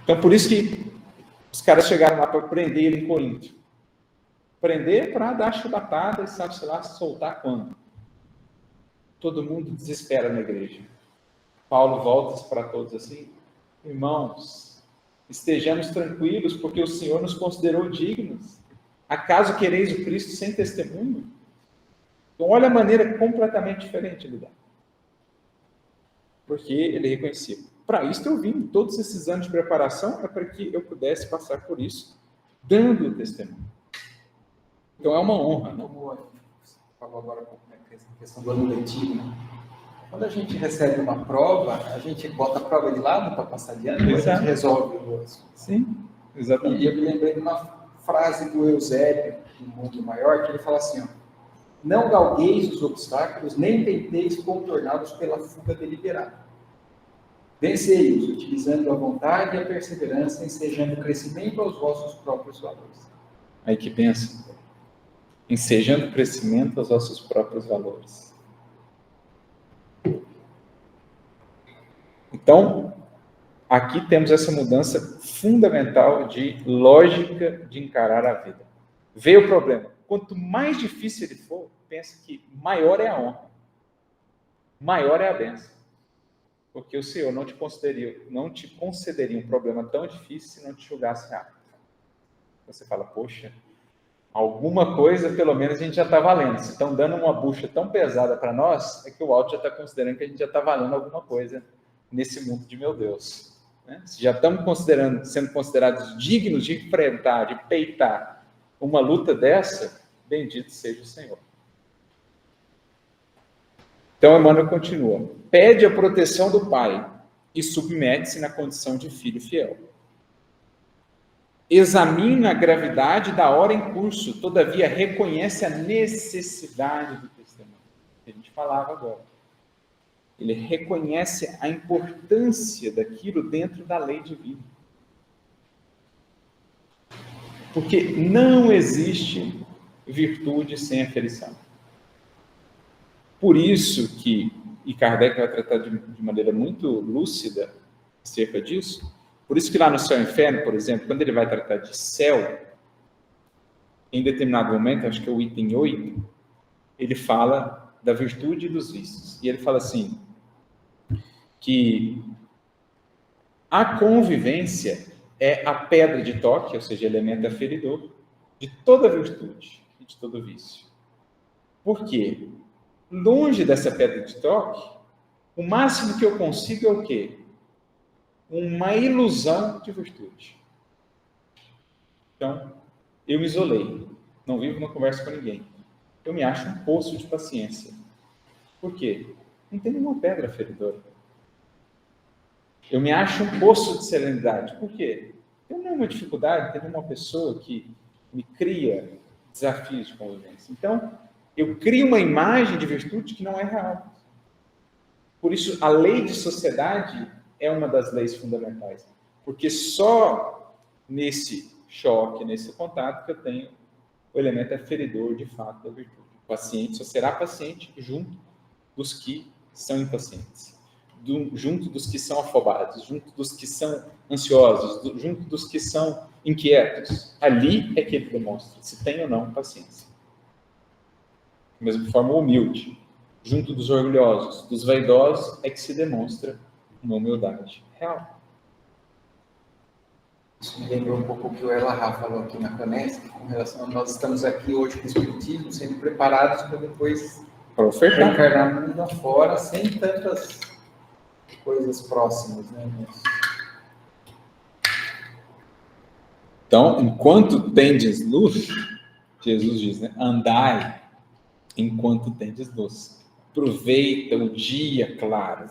Então, por isso que os caras chegaram lá para prender ele em Corinto. Prender para dar chubatada e sabe-se lá soltar quando. Todo mundo desespera na igreja. Paulo volta para todos assim, irmãos, estejamos tranquilos porque o Senhor nos considerou dignos. Acaso quereis o Cristo sem testemunho? Então, olha a maneira completamente diferente de lidar. Porque ele reconhecia. Para isso eu vim, todos esses anos de preparação é para que eu pudesse passar por isso, dando o testemunho. Então é uma honra, né? Como a gente falou agora um pouco a questão do ano letivo, né? Quando a gente recebe uma prova, a gente bota a prova de lado para passar de ano, Exato. a gente resolve o assunto. Sim, exatamente. E eu me lembrei de uma frase do Eusébio, do Mundo Maior, que ele fala assim, ó, não galgueis os obstáculos, nem tenteis contorná-los pela fuga deliberada. Vencei-os, utilizando a vontade e a perseverança, ensejando crescimento aos vossos próprios valores. Aí que pensa, ensejando crescimento aos vossos próprios valores. Então, aqui temos essa mudança fundamental de lógica de encarar a vida. Veio o problema. Quanto mais difícil ele for, pensa que maior é a honra. Maior é a bênção. Porque o Senhor não te concederia um problema tão difícil se não te julgasse rápido. Você fala, poxa, alguma coisa pelo menos a gente já está valendo. Se estão dando uma bucha tão pesada para nós, é que o alto já está considerando que a gente já está valendo alguma coisa nesse mundo de meu Deus. Né? Se já estamos sendo considerados dignos de enfrentar, de peitar uma luta dessa, bendito seja o Senhor. Então, Emmanuel continua. Pede a proteção do Pai e submete-se na condição de filho fiel. Examina a gravidade da hora em curso, todavia reconhece a necessidade do testemunho. Que a gente falava agora. Ele reconhece a importância daquilo dentro da lei divina. Porque não existe virtude sem aferição. Por isso que, e Kardec vai tratar de maneira muito lúcida acerca disso, por isso que lá no Céu e Inferno, por exemplo, quando ele vai tratar de céu, em determinado momento, acho que é o item 8, ele fala da virtude e dos vícios. E ele fala assim, que a convivência é a pedra de toque, ou seja, elemento aferidor, de toda virtude e de todo vício. Por quê? Longe dessa pedra de toque, o máximo que eu consigo é o quê? Uma ilusão de virtude. Então, eu me isolei, não vivo, não converso com ninguém. Eu me acho um poço de paciência. Por quê? Não tem nenhuma pedra aferidora. Eu me acho um poço de serenidade. Por quê? Tem nenhuma dificuldade, tem nenhuma pessoa que me cria desafios de convivência. Então, eu crio uma imagem de virtude que não é real. Por isso, a lei de sociedade é uma das leis fundamentais. Porque só nesse choque, nesse contato, que eu tenho o elemento aferidor, de fato, da virtude. O paciente só será paciente junto dos que são impacientes. Junto dos que são afobados, junto dos que são ansiosos, junto dos que são inquietos. Ali é que ele demonstra se tem ou não paciência. Da mesma forma, humilde. Junto dos orgulhosos, dos vaidosos, é que se demonstra uma humildade real. Isso me lembrou um pouco o que o Elahá falou aqui na Conesc, com relação a nós estamos aqui hoje com o Espiritismo, sendo preparados para depois reencarnar no mundo afora, sem tantas coisas próximas, né? Então, enquanto tendes luz, Jesus diz, né? Andai enquanto tendes luz. Aproveita o dia claro,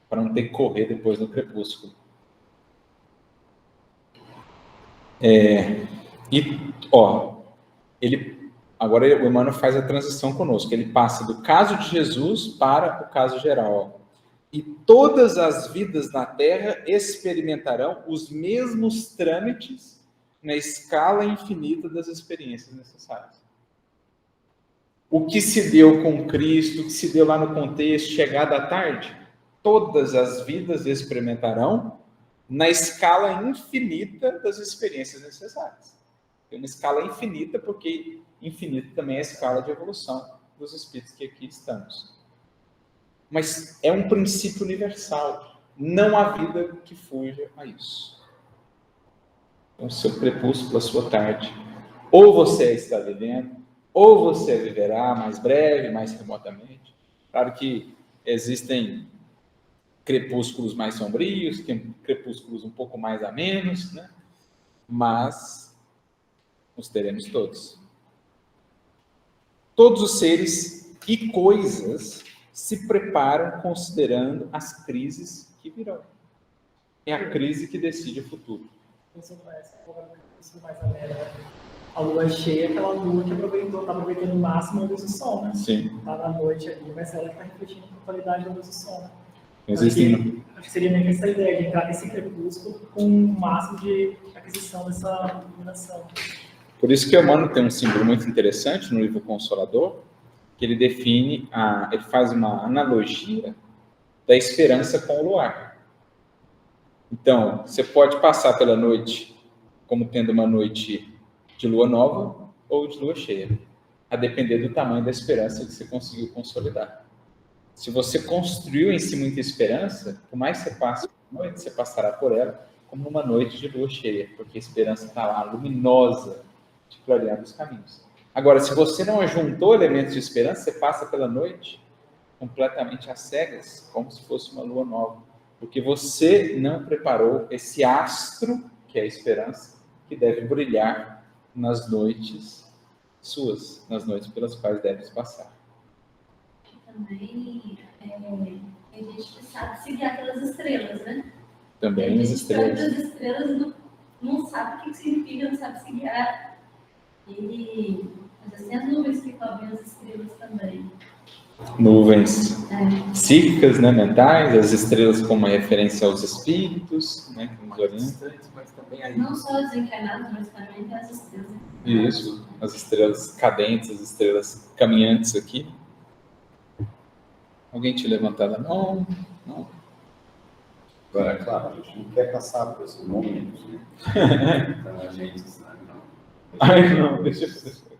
para não ter que correr depois no crepúsculo. Agora o Emmanuel faz a transição conosco. Ele passa do caso de Jesus para o caso geral. E todas as vidas na Terra experimentarão os mesmos trâmites na escala infinita das experiências necessárias. O que se deu com Cristo, o que se deu lá no contexto, chegada à tarde, todas as vidas experimentarão na escala infinita das experiências necessárias. Tem uma escala infinita, porque infinita também é a escala de evolução dos espíritos que aqui estamos. Mas é um princípio universal. Não há vida que fuja a isso. Então, seu crepúsculo, a sua tarde, ou você está vivendo, ou você viverá mais breve, mais remotamente. Claro que existem crepúsculos mais sombrios, crepúsculos um pouco mais amenos, né? Mas os teremos todos. Todos os seres e coisas se preparam considerando as crises que virão. É a crise que decide o futuro. Isso mais ameno, né? A lua cheia é aquela lua que está aproveitando o máximo a luz do sol, né? Sim. Está na noite ali, mas ela está refletindo a qualidade da luz do sol, né? Existem... Acho que seria meio que essa ideia de entrar nesse crepúsculo com o máximo de aquisição dessa iluminação. Por isso que Emmanuel tem um símbolo muito interessante no livro Consolador, que ele define, ele faz uma analogia da esperança com o luar. Então, você pode passar pela noite como tendo uma noite de lua nova ou de lua cheia, a depender do tamanho da esperança que você conseguiu consolidar. Se você construiu em si muita esperança, por mais que você passe por noite, você passará por ela como uma noite de lua cheia, porque a esperança está lá, luminosa, de clarear os caminhos. Agora, se você não ajuntou elementos de esperança, você passa pela noite completamente às cegas, como se fosse uma lua nova, porque você não preparou esse astro, que é a esperança, que deve brilhar nas noites suas, nas noites pelas quais deve passar. Também tem gente que sabe seguir aquelas estrelas, né? Também as estrelas. As estrelas não sabe o que significa, não sabe se guiar. E mas assim, as nuvens que cobrem as estrelas também. Nuvens psíquicas, né, mentais, as estrelas como uma referência aos espíritos, né, que nos orientam. Mas também aí... Não só desencarnados, mas também tem as estrelas. Isso, as estrelas cadentes, as estrelas caminhantes aqui. Alguém tinha levantado a mão? Não. Agora, claro, a gente não quer passar por esses momentos, né? Então a gente... Ai, não, deixa eu...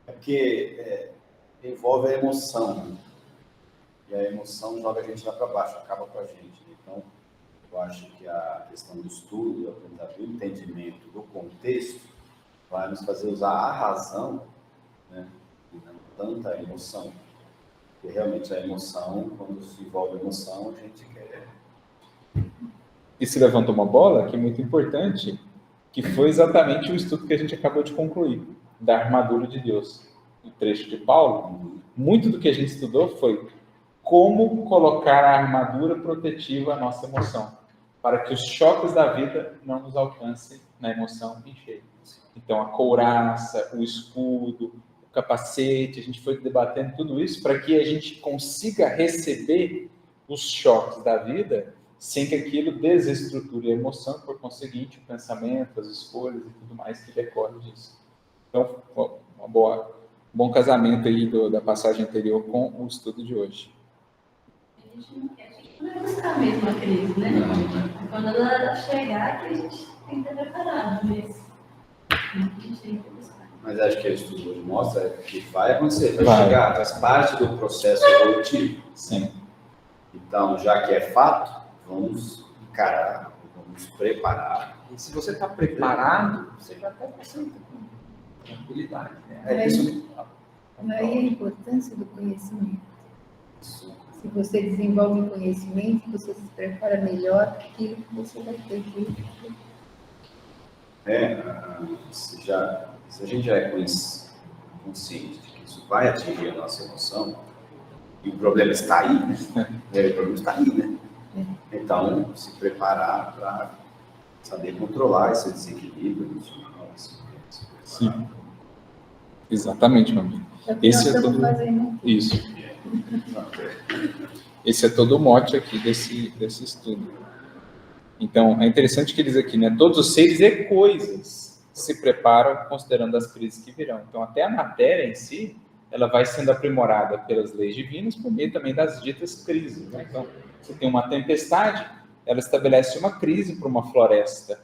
É porque envolve a emoção, né? E a emoção joga a gente lá para baixo, acaba com a gente. Então, eu acho que a questão do estudo, do aprendizado, do entendimento do contexto, vai nos fazer usar a razão, né? E não tanta a emoção. Porque realmente a emoção, quando se envolve a emoção, a gente quer... E se levanta uma bola, que é muito importante, que foi exatamente o estudo que a gente acabou de concluir, da armadura de Deus. O trecho de Paulo, muito do que a gente estudou foi como colocar a armadura protetiva à nossa emoção, para que os choques da vida não nos alcancem na emoção em cheio. Então, a couraça, o escudo, o capacete, a gente foi debatendo tudo isso para que a gente consiga receber os choques da vida sem que aquilo desestruture a emoção, por conseguinte, o pensamento, as escolhas e tudo mais que decorre disso. Então, um bom casamento aí da passagem anterior com o estudo de hoje. A gente não vai buscar mesmo a crise, né? Quando ela chegar, que a gente tem que estar preparado, mas a gente tem que buscar. Mas acho que o estudo hoje mostra que vai acontecer, vai Vai. chegar, faz parte do processo evolutivo. Sim. Então, já que é fato, vamos encarar, vamos preparar. E se você está preparado, você já está passando com tranquilidade, né? Aí a importância do conhecimento. Se você desenvolve o conhecimento, você se prepara melhor para aquilo que você vai ter que... Se a gente já é consciente de que isso vai atingir a nossa emoção, e o problema está aí, né? O problema está aí, né? Então, se preparar para saber controlar esse desequilíbrio emocional. Sim. Exatamente, meu amigo. Esse é todo... Isso. Esse é todo o mote aqui desse estudo. Então, é interessante que eles aqui, né? Todos os seres e coisas se preparam considerando as crises que virão. Então, até a matéria em si, ela vai sendo aprimorada pelas leis divinas por meio também das ditas crises, né? Então, você tem uma tempestade, ela estabelece uma crise para uma floresta.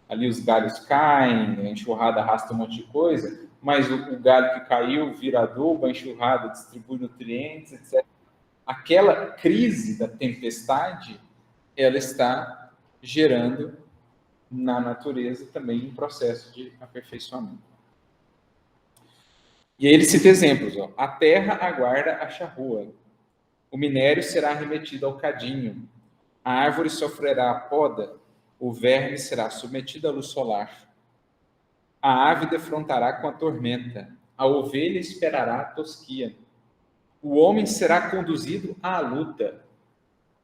Ali os galhos caem, a enxurrada arrasta um monte de coisa, mas o galho que caiu vira adubo, a enxurrada distribui nutrientes, etc. Aquela crise da tempestade, ela está gerando na natureza também um processo de aperfeiçoamento. E aí ele cita exemplos. A terra aguarda a charrua. O minério será remetido ao cadinho. a árvore sofrerá a poda, o verme será submetido à luz solar. A ave defrontará com a tormenta, a ovelha esperará a tosquia. O homem será conduzido à luta.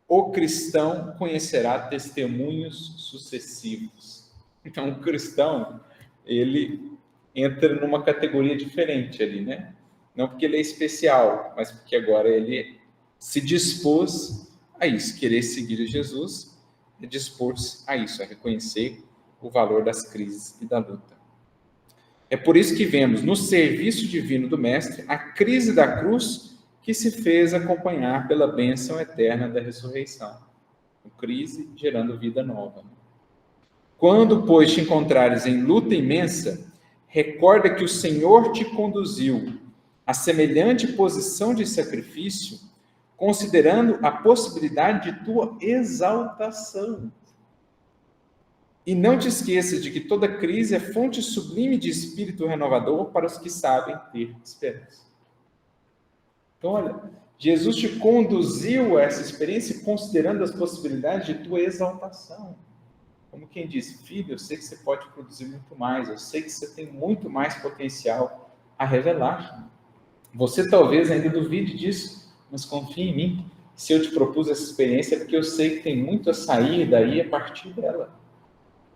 O cristão conhecerá testemunhos sucessivos. Então, o cristão, ele entra numa categoria diferente ali, né? Não porque ele é especial, mas porque agora ele se dispôs a isso, querer seguir Jesus, e dispor-se a isso, a reconhecer o valor das crises e da luta. É por isso que vemos no serviço divino do Mestre a crise da cruz que se fez acompanhar pela bênção eterna da ressurreição. Crise gerando vida nova. Quando, pois, te encontrares em luta imensa, recorda que o Senhor te conduziu a semelhante posição de sacrifício, considerando a possibilidade de tua exaltação. E não te esqueças de que toda crise é fonte sublime de espírito renovador para os que sabem ter esperança. Então, olha, Jesus te conduziu a essa experiência considerando as possibilidades de tua exaltação. Como quem diz, filho, eu sei que você pode produzir muito mais, eu sei que você tem muito mais potencial a revelar. Você talvez ainda duvide disso, mas confie em mim. Se eu te propus essa experiência, é porque eu sei que tem muito a sair daí a partir dela.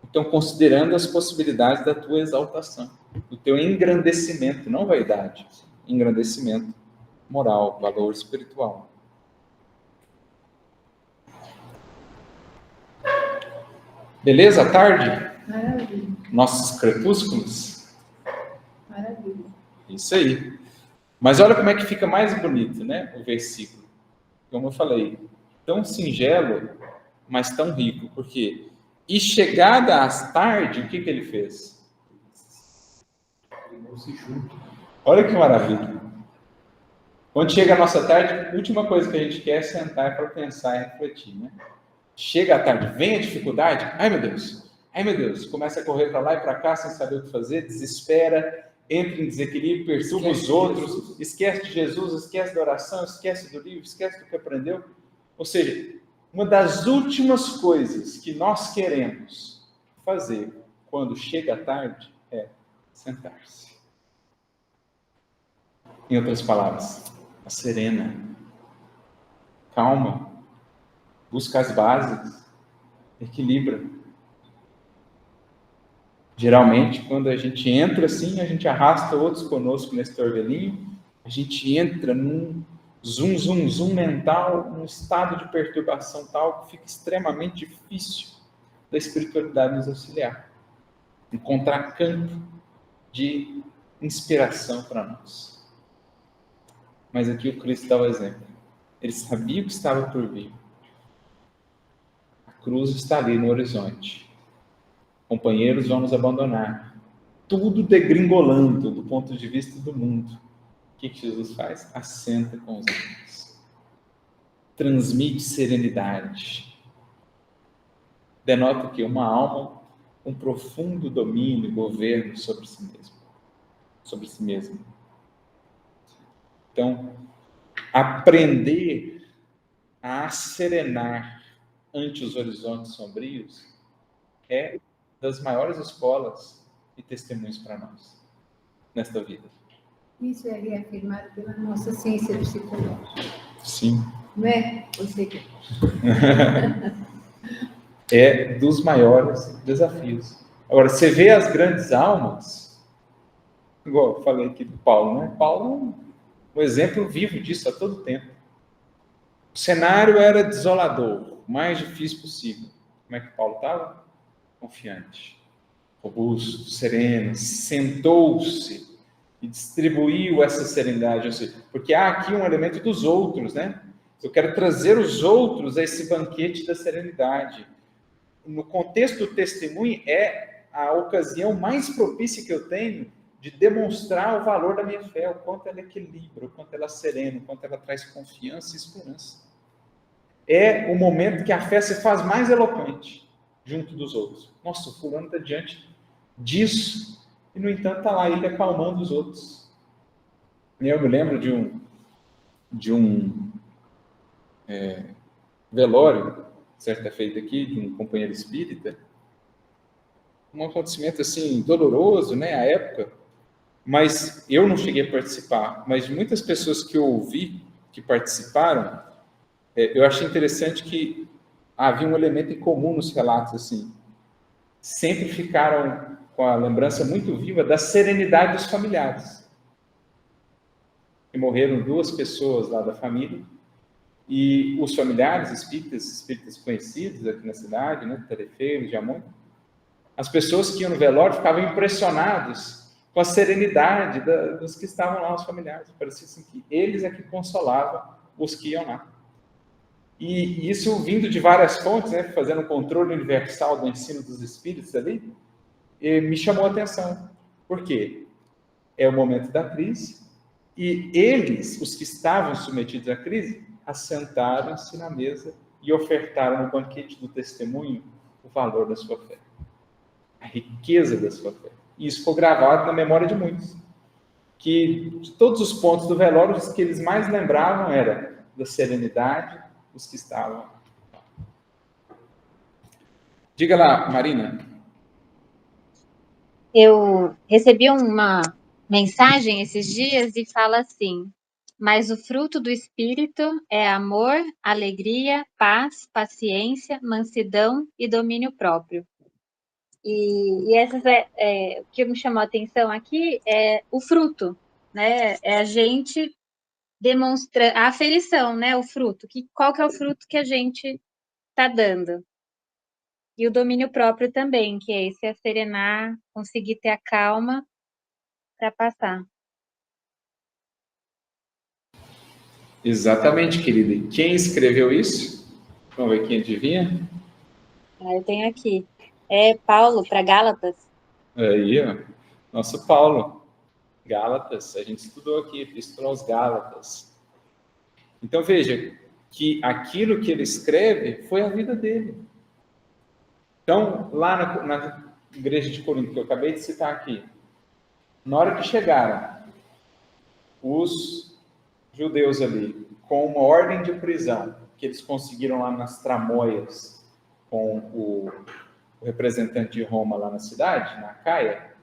Então, considerando as possibilidades da tua exaltação, do teu engrandecimento, não vaidade, engrandecimento moral, valor espiritual. Beleza? À tarde? Maravilha. Nossos crepúsculos? Maravilha. Isso aí. Mas olha como é que fica mais bonito, né? O versículo. Como eu falei, tão singelo, mas tão rico. Por quê? E chegada às tarde, o que ele fez? Olha que maravilha. Quando chega a nossa tarde, a última coisa que a gente quer é sentar para pensar e refletir, né? Chega a tarde, vem a dificuldade, ai meu Deus, começa a correr para lá e para cá sem saber o que fazer, desespera, entra em desequilíbrio, perturba os outros, esquece de Jesus, esquece da oração, esquece do livro, esquece do que aprendeu. Ou seja, uma das últimas coisas que nós queremos fazer quando chega a tarde é sentar-se. Em outras palavras, a serena, calma, busca as bases, equilibra. Geralmente, quando a gente entra assim, a gente arrasta outros conosco nesse torvelinho, a gente entra num zoom mental, num estado de perturbação tal que fica extremamente difícil da espiritualidade nos auxiliar. Encontrar campo de inspiração para nós. Mas aqui o Cristo dá o exemplo. Ele sabia o que estava por vir. A cruz está ali no horizonte. Companheiros vão nos abandonar. Tudo degringolando do ponto de vista do mundo. O que Jesus faz? Assenta com os amigos. Transmite serenidade. Denota que uma alma com profundo domínio e governo sobre si mesmo. Sobre si mesmo. Então, aprender a serenar ante os horizontes sombrios é das maiores escolas e testemunhos para nós nesta vida. Isso é reafirmado pela nossa ciência psicológica. Sim. Não é? Você que... É dos maiores desafios. Agora, você vê as grandes almas, igual eu falei aqui do Paulo, né? Paulo é um exemplo vivo disso a todo tempo. O cenário era desolador, o mais difícil possível. Como é que Paulo estava? Confiante, robusto, sereno, sentou-se e distribuiu essa serenidade. Porque há aqui um elemento dos outros, né? Eu quero trazer os outros a esse banquete da serenidade. No contexto do testemunho, é a ocasião mais propícia que eu tenho de demonstrar o valor da minha fé, o quanto ela equilibra, o quanto ela é serena, o quanto ela traz confiança e esperança. É o momento que a fé se faz mais eloquente junto dos outros. Nossa, o fulano está diante disso, e no entanto está lá ele acalmando os outros. Eu me lembro de um velório certa feita aqui, de um companheiro espírita, um acontecimento assim doloroso, né, à época, mas eu não cheguei a participar, mas de muitas pessoas que eu ouvi, que participaram, eu achei interessante que havia um elemento em comum nos relatos, assim, sempre ficaram com a lembrança muito viva da serenidade dos familiares. E morreram 2 pessoas lá da família, e os familiares espíritas conhecidos aqui na cidade, né, Tarefeiro, Jamon, as pessoas que iam no velório ficavam impressionados com a serenidade dos que estavam lá, os familiares. Parecia assim que eles é que consolavam os que iam lá. E isso vindo de várias fontes, né, fazendo um controle universal do ensino dos espíritos ali, me chamou a atenção. Por quê? É o momento da crise, e eles, os que estavam submetidos à crise, assentaram-se na mesa e ofertaram no banquete do testemunho o valor da sua fé, a riqueza da sua fé. E isso ficou gravado na memória de muitos, que de todos os pontos do velório, os que eles mais lembravam era da serenidade dos que estavam. Diga lá, Marina. Eu recebi uma mensagem esses dias e fala assim: mas o fruto do Espírito é amor, alegria, paz, paciência, mansidão e domínio próprio. E essas o que me chamou a atenção aqui é o fruto, né? É a gente demonstra a aferição, né? O fruto. Qual que é o fruto que a gente está dando? E o domínio próprio também, que é esse serenar, conseguir ter a calma para passar. Exatamente, querida. E quem escreveu isso? Vamos ver quem adivinha? Eu tenho aqui. É Paulo, para Gálatas. Aí, ó. Nosso Paulo. Gálatas. A gente estudou aqui, Epístola aos Gálatas. Então, veja que aquilo que ele escreve foi a vida dele. Então, lá na igreja de Corinto, que eu acabei de citar aqui, na hora que chegaram os judeus ali com uma ordem de prisão que eles conseguiram lá nas tramóias com o representante de Roma lá na cidade, na Caia,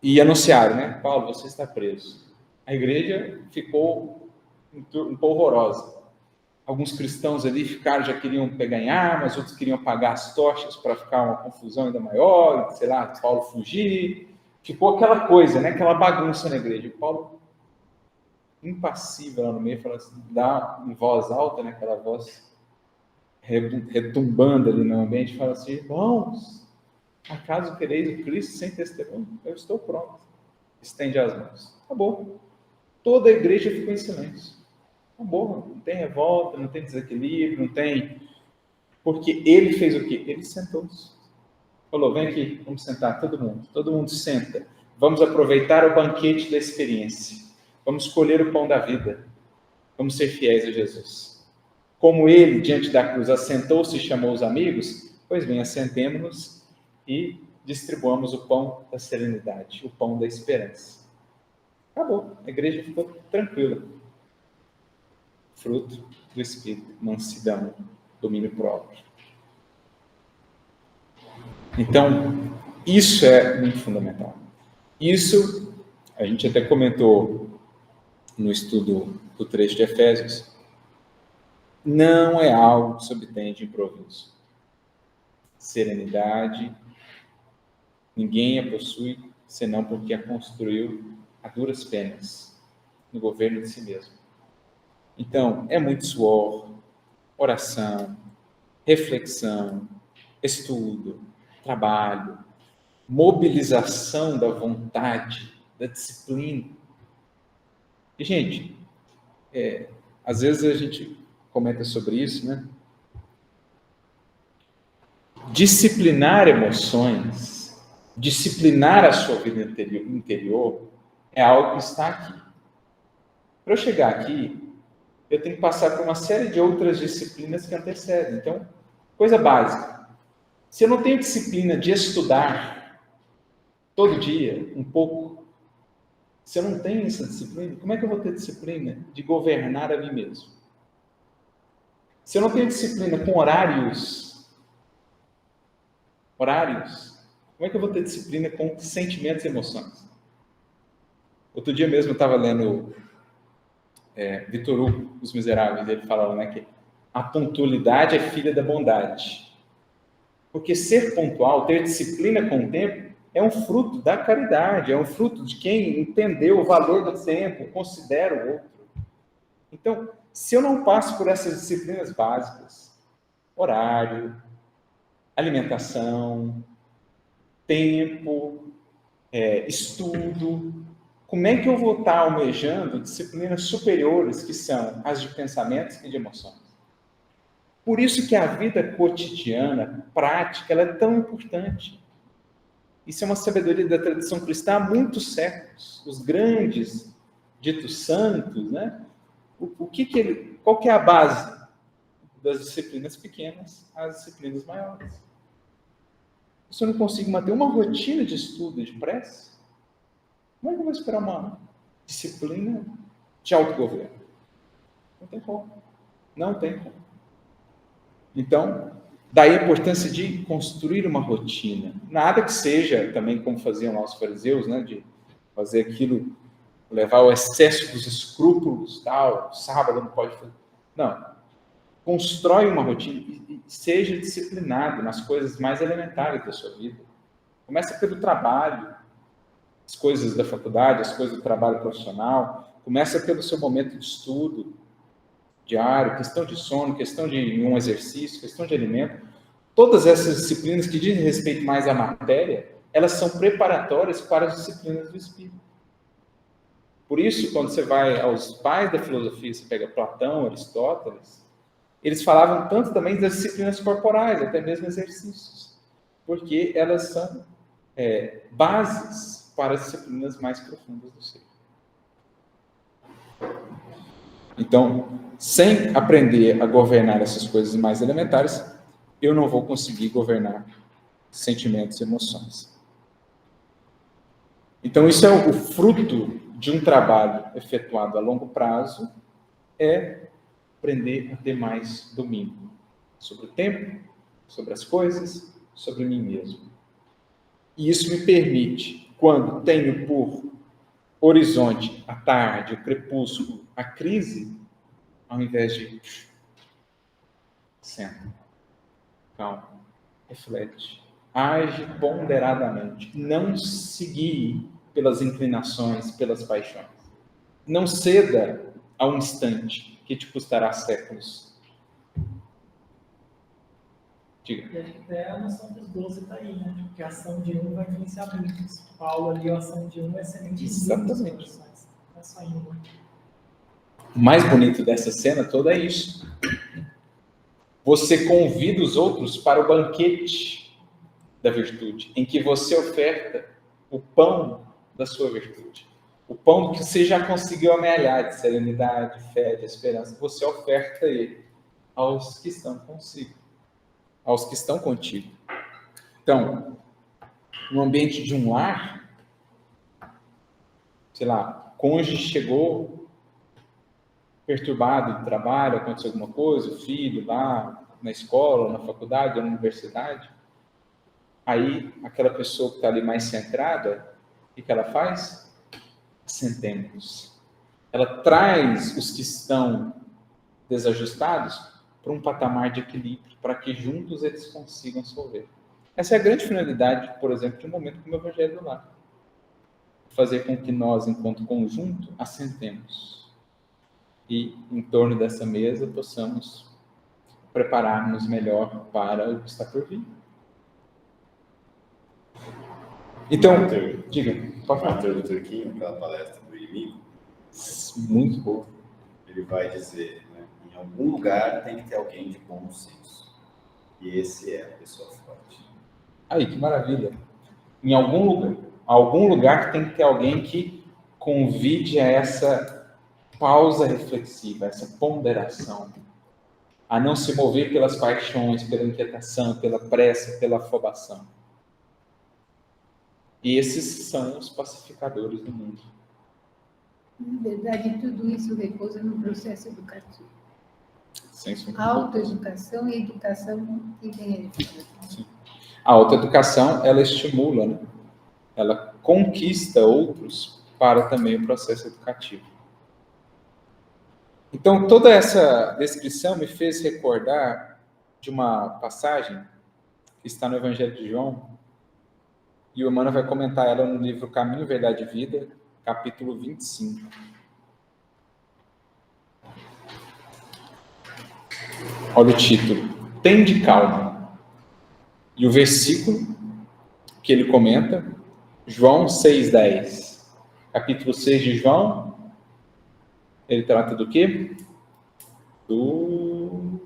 e anunciaram, né? Paulo, você está preso. A igreja ficou polvorosa. Alguns cristãos ali já queriam pegar em armas, outros queriam pagar as tochas para ficar uma confusão ainda maior, sei lá, Paulo fugir. Ficou aquela coisa, né? Aquela bagunça na igreja. Paulo, impassível lá no meio, fala assim, dá em voz alta, né? Aquela voz retumbando ali no ambiente, fala assim: irmãos, acaso quereis o Cristo sem testemunho? Eu estou pronto. Estende as mãos. Acabou. Toda a igreja ficou em silêncio. Acabou. Não tem revolta, não tem desequilíbrio, não tem... Porque ele fez o quê? Ele sentou-se. Falou, vem aqui, vamos sentar, todo mundo. Todo mundo senta. Vamos aproveitar o banquete da experiência. Vamos escolher o pão da vida. Vamos ser fiéis a Jesus. Como ele, diante da cruz, assentou-se e chamou os amigos, pois bem, assentemo-nos e distribuamos o pão da serenidade, o pão da esperança. Acabou. A igreja ficou tranquila. Fruto do Espírito, mansidão, domínio próprio. Então, isso é muito fundamental. Isso, a gente até comentou no estudo do trecho de Efésios, não é algo que se obtém de improviso. Serenidade, ninguém a possui, senão porque a construiu a duras penas, no governo de si mesmo. Então, é muito suor, oração, reflexão, estudo, trabalho, mobilização da vontade, da disciplina. E, gente, às vezes a gente comenta sobre isso, né? Disciplinar emoções, disciplinar a sua vida interior é algo que está aqui. Para eu chegar aqui, eu tenho que passar por uma série de outras disciplinas que antecedem. Então, coisa básica. Se eu não tenho disciplina de estudar todo dia, um pouco, se eu não tenho essa disciplina, como é que eu vou ter disciplina de governar a mim mesmo? Se eu não tenho disciplina com horários, como é que eu vou ter disciplina com sentimentos e emoções? Outro dia mesmo eu estava lendo Victor Hugo, Os Miseráveis, ele falava, né, que a pontualidade é filha da bondade. Porque ser pontual, ter disciplina com o tempo, é um fruto da caridade, é um fruto de quem entendeu o valor do tempo, considera o outro. Então, se eu não passo por essas disciplinas básicas, horário, alimentação, tempo, estudo, como é que eu vou estar almejando disciplinas superiores, que são as de pensamentos e de emoções? Por isso que a vida cotidiana, prática, ela é tão importante. Isso é uma sabedoria da tradição cristã há muitos séculos. Os grandes ditos santos, né? Qual que é a base das disciplinas pequenas às disciplinas maiores? Se eu não consigo manter uma rotina de estudo e de prece, como é que eu vou esperar uma disciplina de autogoverno? Não tem como. Não tem como. Então, daí a importância de construir uma rotina. Nada que seja também como faziam lá os fariseus, né, de fazer aquilo, levar ao excesso dos escrúpulos, tal, sábado não pode fazer. Não. Constrói uma rotina e seja disciplinado nas coisas mais elementares da sua vida. Começa pelo trabalho, as coisas da faculdade, as coisas do trabalho profissional. Começa pelo seu momento de estudo diário, questão de sono, questão de um exercício, questão de alimento. Todas essas disciplinas que dizem respeito mais à matéria, elas são preparatórias para as disciplinas do espírito. Por isso, quando você vai aos pais da filosofia, você pega Platão, Aristóteles, eles falavam tanto também das disciplinas corporais, até mesmo exercícios, porque elas são bases para as disciplinas mais profundas do ser. Então, sem aprender a governar essas coisas mais elementares, eu não vou conseguir governar sentimentos e emoções. Então, isso é o fruto de um trabalho efetuado a longo prazo, é aprender a ter mais domínio sobre o tempo, sobre as coisas, sobre mim mesmo. E isso me permite, quando tenho por horizonte a tarde, o crepúsculo, a crise, ao invés de senta, calma, reflete, age ponderadamente, não seguir pelas inclinações, pelas paixões. Não ceda a um instante que te custará séculos. Diga. E até a noção dos 12 está aí, né? Porque a ação de um vai influenciar muitos. Paulo ali, a ação de um é semente de Exatamente. corações. Não é só indo. O mais bonito dessa cena toda é isso. Você convida os outros para o banquete da virtude, em que você oferta o pão da sua virtude. O pão que você já conseguiu amealhar de serenidade, de fé, de esperança, você oferta ele aos que estão consigo, aos que estão contigo. Então, no ambiente de um lar, sei lá, o cônjuge chegou perturbado de trabalho, aconteceu alguma coisa, o filho lá na escola, na faculdade, na universidade, aí aquela pessoa que está ali mais centrada, o que ela faz? Sentemos. Ela traz os que estão desajustados para um patamar de equilíbrio, para que juntos eles consigam solver. Essa é a grande finalidade, por exemplo, de um momento como o Evangelho do Lar. Fazer com que nós, enquanto conjunto, assentemos e, em torno dessa mesa, possamos preparar-nos melhor para o que está por vir. Então, diga. O Arthur do Turquinho, aquela palestra do inimigo, muito boa. Ele vai dizer, né, em algum lugar tem que ter alguém de bom senso. E esse é a pessoa forte. Aí, que maravilha. Em algum lugar tem que ter alguém que convide a essa pausa reflexiva, essa ponderação, a não se mover pelas paixões, pela inquietação, pela pressa, pela afobação. E esses são os pacificadores do mundo. Na verdade, tudo isso repousa no processo educativo. Autoeducação e educação que vem aí. Sim. A autoeducação, ela estimula, né? Ela conquista outros para também o processo educativo. Então, toda essa descrição me fez recordar de uma passagem que está no Evangelho de João, e o Emmanuel vai comentar ela no livro Caminho, Verdade e Vida, capítulo 25. Olha o título: Tende calma. E o versículo que ele comenta, João 6,10. Capítulo 6 de João, ele trata do quê? Do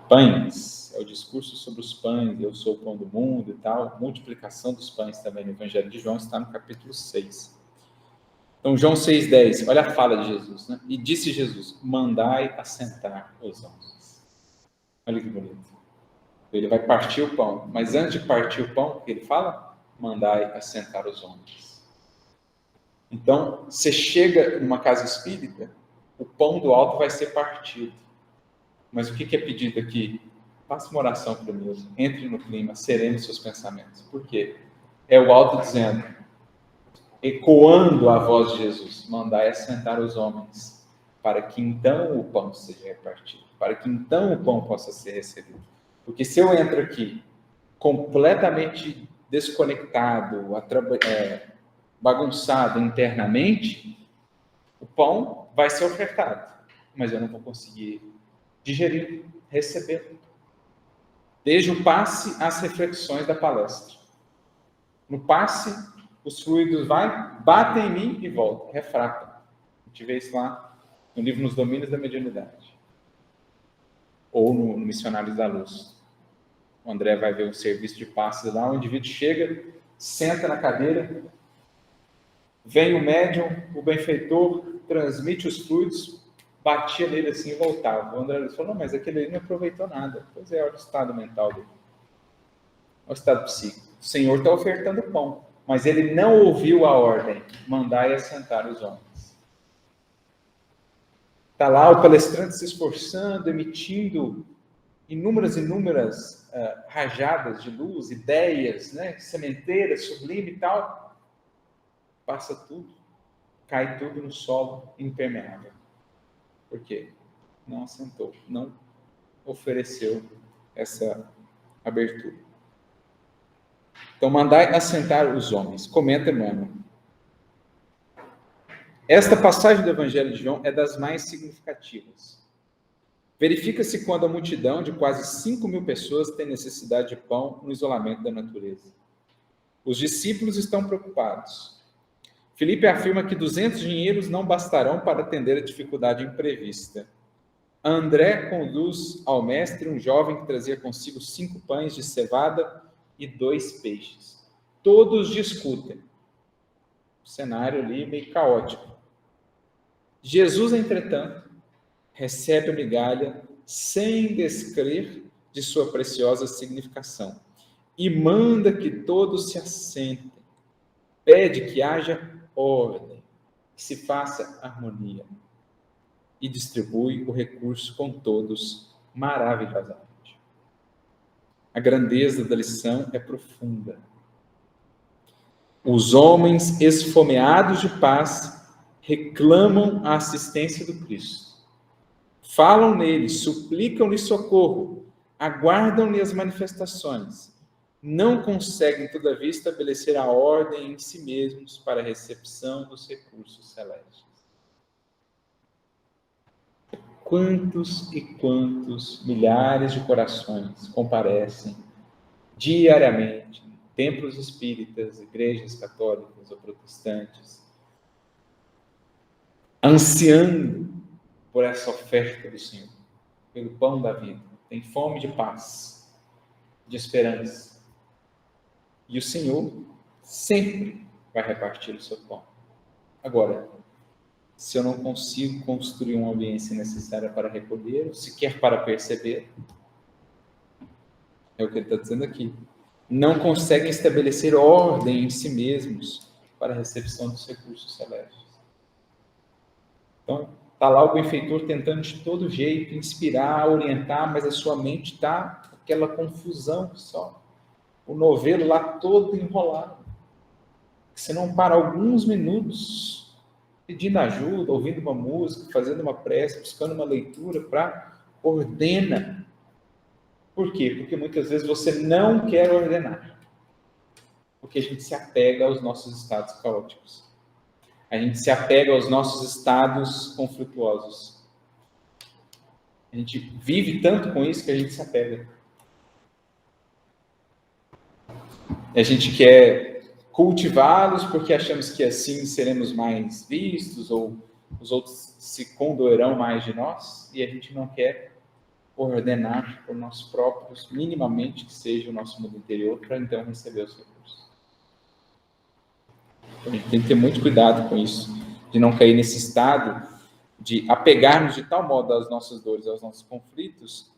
pães. É o discurso sobre os pães, eu sou o pão do mundo e tal. Multiplicação dos pães também no Evangelho de João está no capítulo 6. Então, João 6,10, olha a fala de Jesus, né? E disse Jesus: mandai assentar os homens. Olha que bonito. Ele vai partir o pão, mas antes de partir o pão, o que ele fala? Mandai assentar os homens. Então, você chega numa casa espírita, o pão do alto vai ser partido. Mas o que é pedido aqui? Faça uma oração primeiro, entre no clima, serene seus pensamentos. Por quê? É o alto dizendo, ecoando a voz de Jesus: mandai assentar os homens, para que então o pão seja repartido, para que então o pão possa ser recebido. Porque se eu entro aqui completamente desconectado, bagunçado internamente, o pão vai ser ofertado, mas eu não vou conseguir digerir, receber. Desde o passe às reflexões da palestra. No passe, os fluidos batem em mim e voltam, refratam. A gente vê isso lá no livro Nos Domínios da Mediunidade. Ou no Missionários da Luz. O André vai ver um serviço de passes lá, o indivíduo chega, senta na cadeira, vem o médium, o benfeitor, transmite os fluidos, batia nele assim e voltava. O André falou: não, mas aquele ali não aproveitou nada. Pois é, olha o estado mental dele. Olha o estado psíquico. O Senhor está ofertando pão, mas ele não ouviu a ordem: mandai assentar os homens. Está lá o palestrante se esforçando, emitindo inúmeras rajadas de luz, ideias, né, sementeiras, sublime e tal. Passa tudo, cai tudo no solo impermeável. Por quê? Não assentou, não ofereceu essa abertura. Então, mandai assentar os homens. Comenta Emmanuel. Esta passagem do Evangelho de João é das mais significativas. Verifica-se quando a multidão de quase 5.000 pessoas tem necessidade de pão no isolamento da natureza. Os discípulos estão preocupados. Filipe afirma que 200 dinheiros não bastarão para atender a dificuldade imprevista. André conduz ao mestre um jovem que trazia consigo 5 pães de cevada e 2 peixes. Todos discutem. O cenário ali meio caótico. Jesus, entretanto, recebe a migalha sem descrer de sua preciosa significação e manda que todos se assentem. Pede que haja ordem, que se faça harmonia e distribui o recurso com todos maravilhosamente. A grandeza da lição é profunda. Os homens esfomeados de paz reclamam a assistência do Cristo. Falam nele, suplicam-lhe socorro, aguardam-lhe as manifestações. Não conseguem, todavia, estabelecer a ordem em si mesmos para a recepção dos recursos celestes. Quantos e quantos milhares de corações comparecem diariamente em templos espíritas, igrejas católicas ou protestantes, ansiando por essa oferta do Senhor, pelo pão da vida, tem fome de paz, de esperança. E o Senhor sempre vai repartir o seu pão. Agora, se eu não consigo construir uma ambiência necessária para recolher, ou sequer para perceber, é o que ele está dizendo aqui, não conseguem estabelecer ordem em si mesmos para a recepção dos recursos celestes. Então, Está lá o benfeitor tentando de todo jeito inspirar, orientar, mas a sua mente está aquela confusão só. O novelo lá todo enrolado. Você não para alguns minutos pedindo ajuda, ouvindo uma música, fazendo uma prece, buscando uma leitura para ordena. Por quê? Porque muitas vezes você não quer ordenar. Porque a gente se apega aos nossos estados caóticos. A gente se apega aos nossos estados conflituosos. A gente vive tanto com isso que a gente se apega. A gente quer cultivá-los porque achamos que assim seremos mais vistos ou os outros se condoerão mais de nós e a gente não quer ordenar por nós próprios, minimamente que seja o nosso mundo interior, para então receber os recursos. Então, a gente tem que ter muito cuidado com isso, de não cair nesse estado de apegar-nos de tal modo às nossas dores, aos nossos conflitos,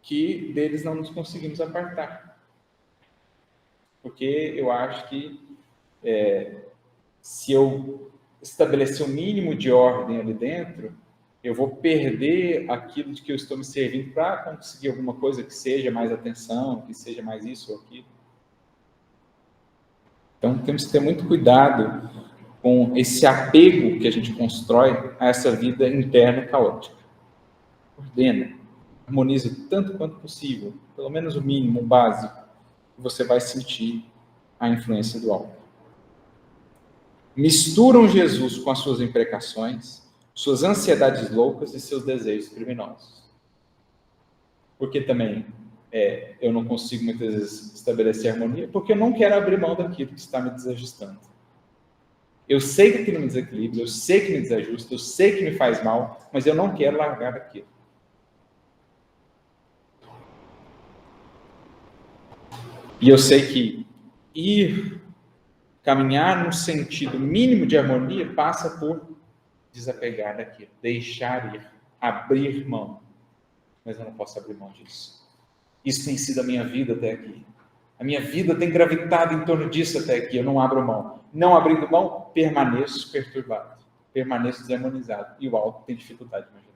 que deles não nos conseguimos apartar. Porque eu acho que se eu estabelecer um mínimo de ordem ali dentro, eu vou perder aquilo de que eu estou me servindo para conseguir alguma coisa que seja mais atenção, que seja mais isso ou aquilo. Então, temos que ter muito cuidado com esse apego que a gente constrói a essa vida interna caótica. Ordena, harmoniza tanto quanto possível, pelo menos o mínimo, o básico, e você vai sentir a influência do alto. Misturam Jesus com as suas imprecações, suas ansiedades loucas e seus desejos criminosos. Porque também eu não consigo muitas vezes estabelecer harmonia, porque eu não quero abrir mão daquilo que está me desajustando. Eu sei que aquilo me desequilibra, eu sei que me desajusta, eu sei que me faz mal, mas eu não quero largar aquilo. E eu sei que caminhar no sentido mínimo de harmonia passa por desapegar daquilo, deixar ir, abrir mão. Mas eu não posso abrir mão disso. Isso tem sido a minha vida até aqui. A minha vida tem gravitado em torno disso até aqui. Eu não abro mão. Não abrindo mão, permaneço perturbado. Permaneço desarmonizado. E o alto tem dificuldade de me ajudar.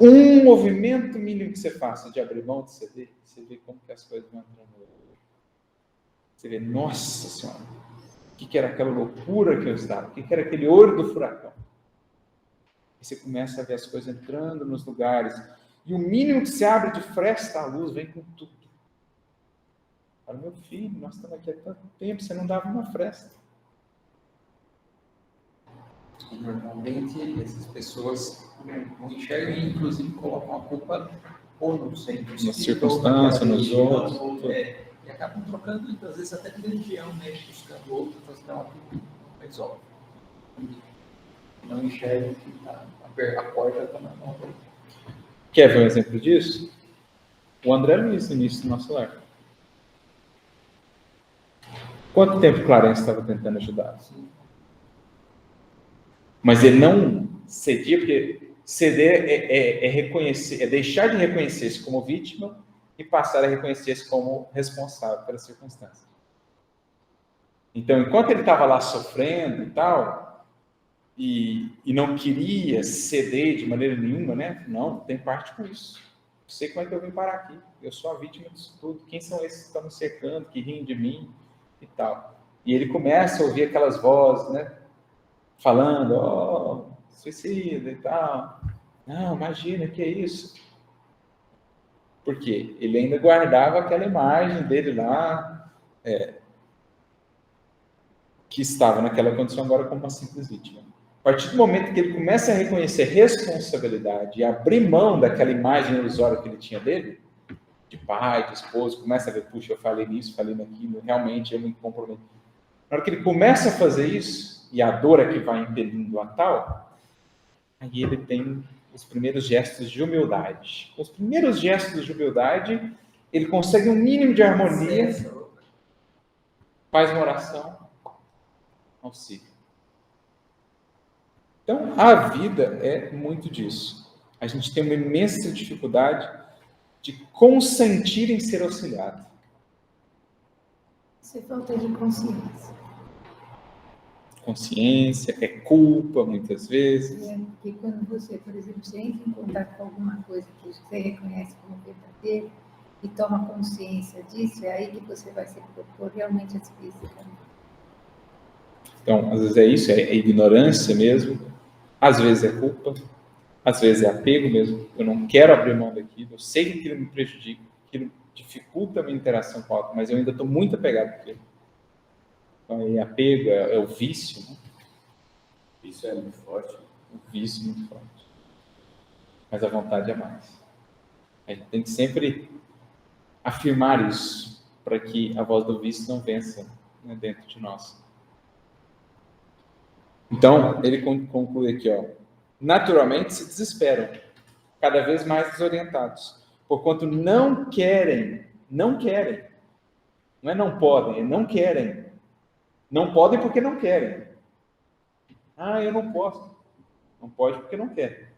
Um movimento mínimo que você faça de abrir mão, de ceder, você vê como que as coisas vão entrando. Você vê, nossa Senhora, o que era aquela loucura que eu estava? O que era aquele olho do furacão? E você começa a ver as coisas entrando nos lugares. E o mínimo que se abre de fresta à luz vem com tudo. Fala, meu filho, nós estamos aqui há tanto tempo, você não dava uma fresta. Normalmente, essas pessoas não enxergam e, inclusive, colocam a culpa ou no centro, na circunstância, nos outros. E acabam trocando, muitas vezes, até de religião, né? Buscando outro, fazendo uma resolve. Não enxergam que a porta está na mão. Quer ver um exemplo disso? O André Luiz, no início do nosso lar. Quanto tempo Clarence estava tentando ajudar? Mas ele não cedia, porque ceder é reconhecer, é deixar de reconhecer-se como vítima e passar a reconhecer-se como responsável pela circunstância. Então, enquanto ele estava lá sofrendo e tal, e não queria ceder de maneira nenhuma, né? Não, tem parte com isso. Não sei como é que eu vim parar aqui. Eu sou a vítima disso tudo. Quem são esses que estão me cercando, que riem de mim e tal? E ele começa a ouvir aquelas vozes, né? Falando, suicida e tal. Não, imagina, que é isso? Porque ele ainda guardava aquela imagem dele lá, que estava naquela condição agora como uma simples vítima. A partir do momento que ele começa a reconhecer responsabilidade e abrir mão daquela imagem ilusória que ele tinha dele, de pai, de esposo, começa a ver, puxa, eu falei nisso, falei naquilo, realmente eu me comprometi. Na hora que ele começa a fazer isso, e a dor é que vai impelindo a tal, aí ele tem os primeiros gestos de humildade. Com os primeiros gestos de humildade, ele consegue um mínimo de harmonia, faz uma oração, auxílio. Então, a vida é muito disso. A gente tem uma imensa dificuldade de consentir em ser auxiliado. Isso é falta de consciência. consciência, é culpa, muitas vezes. Porque quando você, por exemplo, você entra em contato com alguma coisa que você reconhece como verdadeira e toma consciência disso, é aí que você vai se propor realmente a seguir esse caminho. Então, às vezes é isso, é ignorância mesmo, às vezes é culpa, às vezes é apego mesmo. Eu não quero abrir mão daquilo, eu sei que aquilo me prejudica, aquilo dificulta a minha interação com o outro, mas eu ainda estou muito apegado àquilo. Então, aí, apego é o vício, né? Isso é muito forte. O vício é muito forte. Mas a vontade é mais. A gente tem que sempre afirmar isso, para que a voz do vício não vença, né, dentro de nós. Então, ele conclui aqui, ó. Naturalmente se desesperam, cada vez mais desorientados, porquanto não querem, não é não podem, é não querem. Não podem porque não querem. Ah, eu não posso. Não pode porque não quer.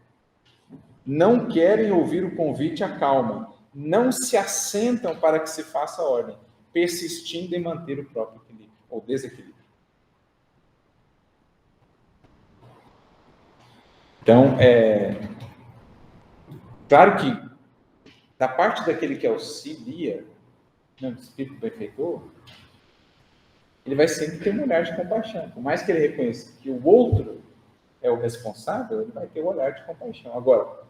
Não querem ouvir o convite à calma, não se assentam para que se faça ordem, persistindo em manter o próprio equilíbrio, ou desequilíbrio. Então, claro que da parte daquele que auxilia, o espírito benfeitor, ele vai sempre ter um olhar de compaixão. Por mais que ele reconheça que o outro é o responsável, ele vai ter um olhar de compaixão. Agora,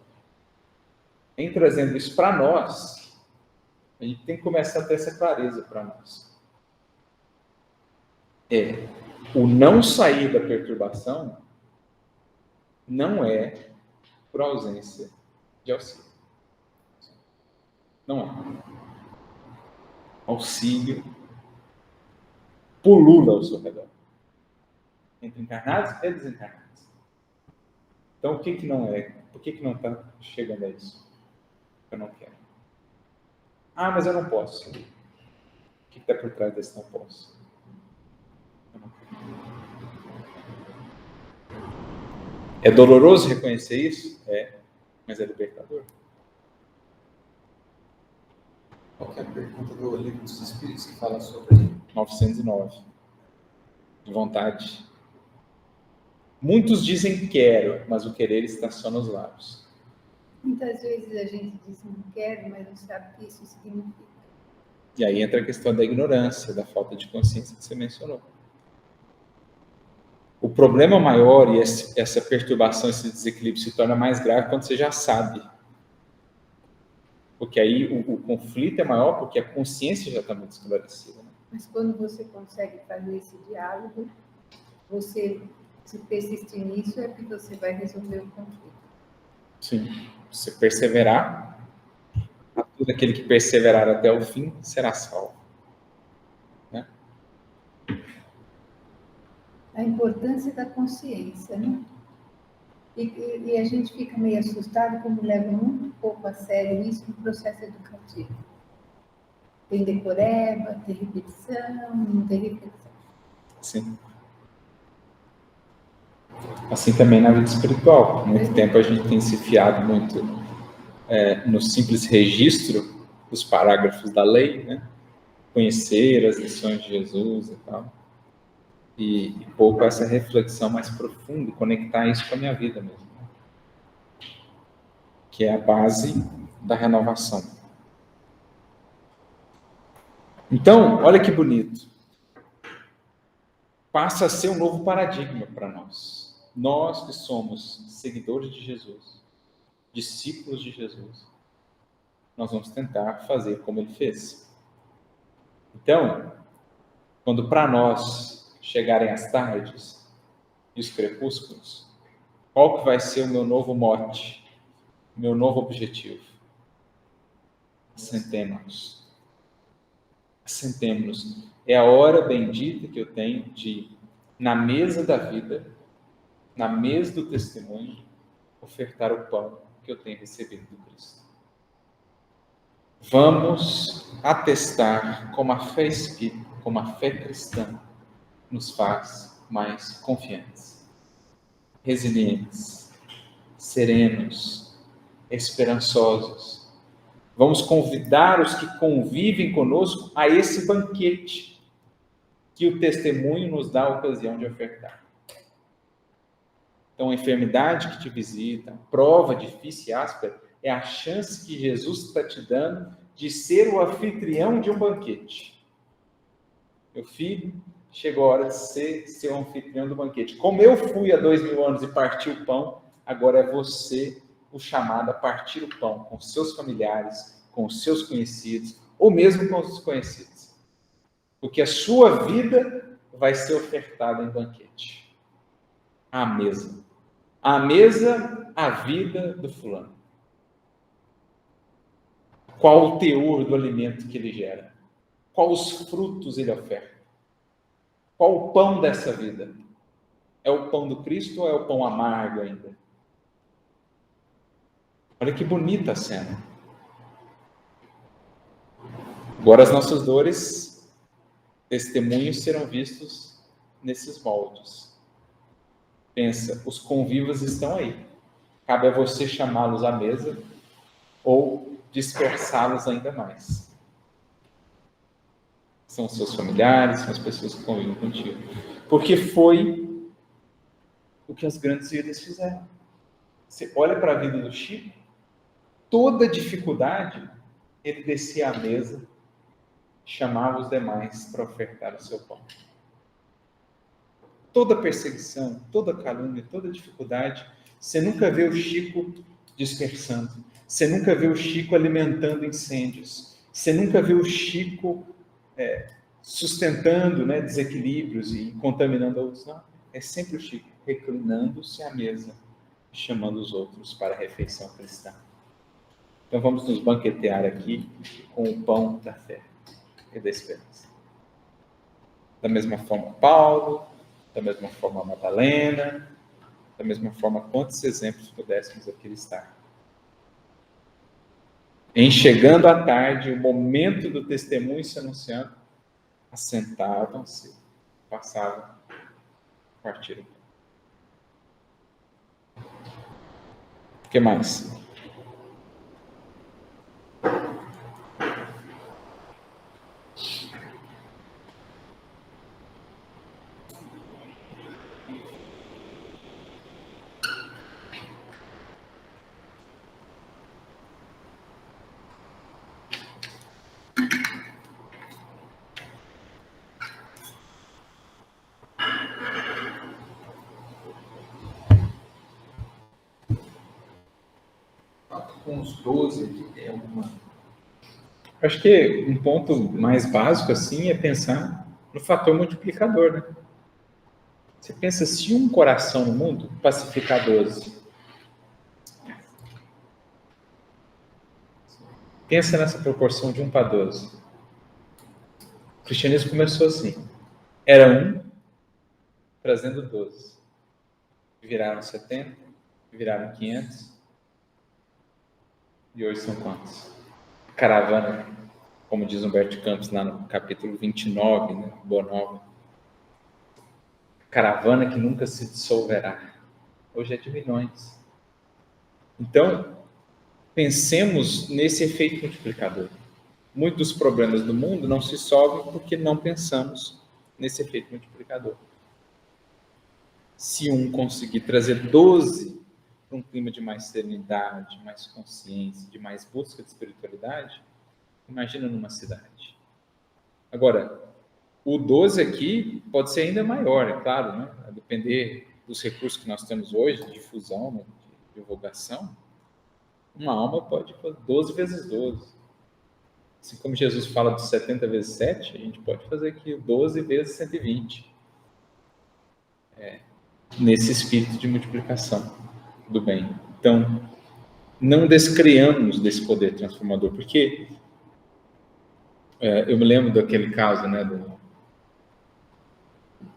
em trazendo isso para nós, a gente tem que começar a ter essa clareza para nós. O não sair da perturbação não é por ausência de auxílio. Não é. Auxílio pulula ao seu redor. Entre encarnados e desencarnados. Então, o que não é? Por que não está chegando a isso? Eu não quero. Ah, mas eu não posso. O que está por trás desse não posso? Eu não quero. É doloroso reconhecer isso? É, mas é libertador. Qual que é a pergunta do Livro dos Espíritos que fala sobre 909. De vontade. Muitos dizem quero, mas o querer está só nos lábios. Muitas vezes a gente diz não quero, mas não sabe o que isso significa. E aí entra a questão da ignorância, da falta de consciência que você mencionou. O problema maior e essa perturbação, esse desequilíbrio se torna mais grave quando você já sabe. Porque aí o conflito é maior porque a consciência já está muito esclarecida. Né? Mas quando você consegue fazer esse diálogo, você, se persistir nisso, é porque você vai resolver o conflito. Sim. Se perseverar, todo aquele que perseverar até o fim será salvo. Né? A importância da consciência, né? E a gente fica meio assustado como leva muito pouco a sério isso no processo educativo. Tem decoreba, tem repetição, não tem reflexão. Sim. Assim também na vida espiritual. Por muito tempo a gente tem se fiado muito no simples registro dos parágrafos da lei, né? Conhecer as lições de Jesus e tal. E pouco essa reflexão mais profunda, conectar isso com a minha vida mesmo. Né? Que é a base da renovação. Então, olha que bonito. Passa a ser um novo paradigma para nós. Nós que somos seguidores de Jesus, discípulos de Jesus, nós vamos tentar fazer como ele fez. Então, quando para nós chegarem as tardes e os crepúsculos, qual que vai ser o meu novo mote, o meu novo objetivo? Assentemo-nos. Assentemo-nos. É a hora bendita que eu tenho de, na mesa da vida, na mesa do testemunho, ofertar o pão que eu tenho recebido do Cristo. Vamos atestar como a fé espírita, como a fé cristã nos faz mais confiantes, resilientes, serenos, esperançosos. Vamos convidar os que convivem conosco a esse banquete que o testemunho nos dá a ocasião de ofertar. Então, a enfermidade que te visita, a prova difícil e áspera, é a chance que Jesus está te dando de ser o anfitrião de um banquete. Meu filho, chegou a hora de ser o anfitrião do banquete. Como eu fui há 2000 anos e parti o pão, agora é você o chamado a partir o pão com os seus familiares, com os seus conhecidos, ou mesmo com os desconhecidos. Porque a sua vida vai ser ofertada em banquete. À mesa. À mesa, a vida do fulano. Qual o teor do alimento que ele gera? Qual os frutos ele oferta? Qual o pão dessa vida? É o pão do Cristo ou é o pão amargo ainda? Olha que bonita a cena. Agora as nossas dores, testemunhos serão vistos nesses moldes. Pensa, os convivas estão aí. Cabe a você chamá-los à mesa ou dispersá-los ainda mais. São os seus familiares, são as pessoas que convivem contigo. Porque foi o que as grandes vidas fizeram. Você olha para a vida do Chico, toda dificuldade, ele descia à mesa, chamava os demais para ofertar o seu pão. Toda perseguição, toda calúnia, toda dificuldade, você nunca vê o Chico dispersando. Você nunca vê o Chico alimentando incêndios. Você nunca vê o Chico sustentando, desequilíbrios e contaminando outros. Não, é sempre o Chico reclinando-se à mesa, chamando os outros para a refeição cristã. Então vamos nos banquetear aqui com o pão da fé e da esperança. Da mesma forma Paulo, da mesma forma Madalena, da mesma forma quantos exemplos pudéssemos aqui listar. Em chegando à tarde, o momento do testemunho se anunciando, assentavam-se, passavam, partiram. O que mais? Com os 12 aqui tem alguma... Acho que um ponto mais básico assim é pensar no fator multiplicador, né? Você pensa, se um coração no mundo pacificar 12. Pensa nessa proporção de 1 para 12. O cristianismo começou assim. Era 1 trazendo 12. Viraram 70, viraram 500. E hoje são quantos? Caravana, como diz Humberto Campos lá no capítulo 29, Boa Nova. Caravana que nunca se dissolverá. Hoje é de milhões. Então, pensemos nesse efeito multiplicador. Muitos dos problemas do mundo não se resolvem porque não pensamos nesse efeito multiplicador. Se um conseguir trazer 12 para um clima de mais serenidade, mais consciência, de mais busca de espiritualidade, imagina numa cidade. Agora, o 12 aqui pode ser ainda maior, é claro, né? A depender dos recursos que nós temos hoje, de difusão, de divulgação, uma alma pode fazer 12 vezes 12. Assim como Jesus fala dos 70 vezes 7, a gente pode fazer aqui 12 vezes 120. Nesse espírito de multiplicação do bem. Então, não descreamos desse poder transformador, porque eu me lembro daquele caso,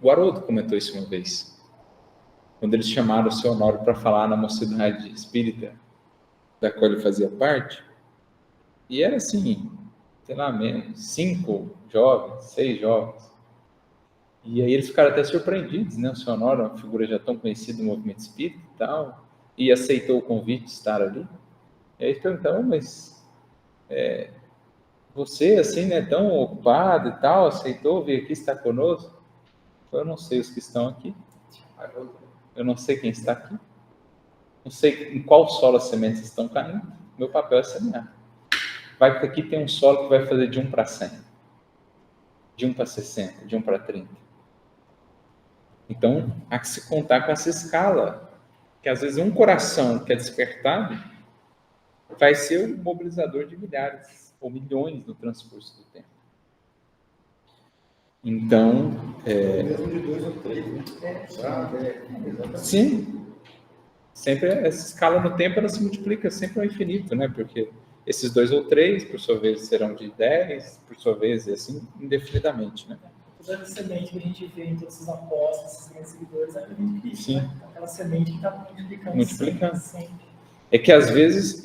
o Haroldo comentou isso uma vez, quando eles chamaram o seu Honório para falar na mocidade espírita, da qual ele fazia parte, e era assim, sei lá, menos 5 jovens, 6 jovens, e aí eles ficaram até surpreendidos, o seu Honório é uma figura já tão conhecida no movimento espírita e tal, e aceitou o convite de estar ali. E aí eles perguntaram, mas você, assim, tão ocupado e tal, aceitou vir aqui estar conosco? Eu não sei os que estão aqui. Eu não sei quem está aqui. Não sei em qual solo as sementes estão caindo. Meu papel é semear. Vai que aqui tem um solo que vai fazer de 1 para 100, de 1 para 60, de 1 para 30. Então, há que se contar com essa escala, que às vezes um coração que é despertado vai ser o mobilizador de milhares ou milhões no transcurso do tempo. Então, mesmo de 2 ou 3, né? Sim. Sempre essa escala no tempo ela se multiplica sempre ao infinito, né? Porque esses 2 ou 3, por sua vez, serão de 10, por sua vez, e assim indefinidamente, né? Toda a semente que a gente vê em todos os apóstolos, esses grandes seguidores, é muito Cristo, Sim. né? Aquela semente que está multiplicando. Sempre. É que às vezes,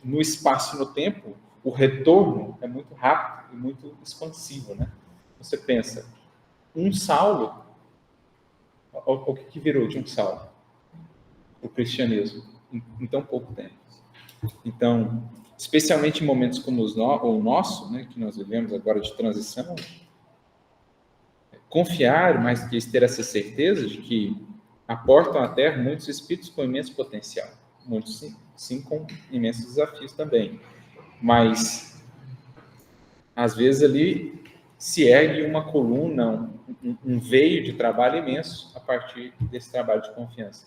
no espaço e no tempo, o retorno é muito rápido e muito expansivo, né? Você pensa, um Saulo, o que virou de um Saulo? O cristianismo, em tão pouco tempo. Então, especialmente em momentos como o nosso, né, que nós vivemos agora de transição, confiar, mais do que ter essa certeza de que aportam à Terra muitos espíritos com imenso potencial, muitos sim com imensos desafios também, mas às vezes ali se ergue uma coluna, um veio de trabalho imenso a partir desse trabalho de confiança.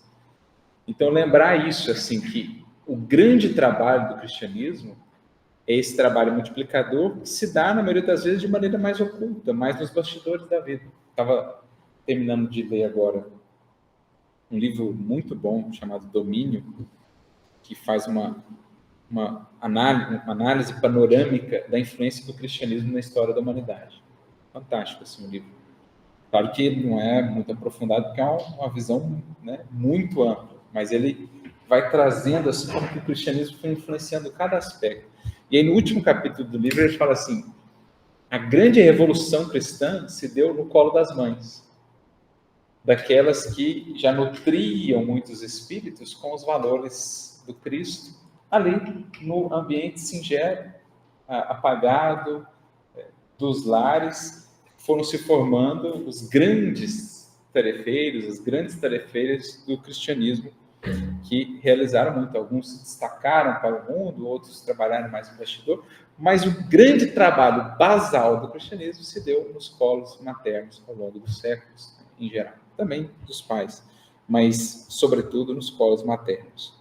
Então, lembrar isso, assim, que o grande trabalho do cristianismo é esse trabalho multiplicador que se dá, na maioria das vezes, de maneira mais oculta, mais nos bastidores da vida. Estava terminando de ler agora um livro muito bom chamado Domínio, que faz uma análise panorâmica da influência do cristianismo na história da humanidade. Fantástico, assim, o livro. Claro que ele não é muito aprofundado, porque é uma visão, né, muito ampla, mas ele vai trazendo assim como que o cristianismo foi influenciando cada aspecto. E aí no último capítulo do livro ele fala assim: a grande revolução cristã se deu no colo das mães, daquelas que já nutriam muitos espíritos com os valores do Cristo, ali no ambiente singelo, apagado, dos lares, foram se formando os grandes tarefeiros, as grandes tarefeiras do cristianismo, que realizaram muito. Alguns se destacaram para o mundo, outros trabalharam mais no bastidor, mas o grande trabalho basal do cristianismo se deu nos colos maternos ao longo dos séculos, em geral. Também dos pais, mas, sobretudo, nos colos maternos.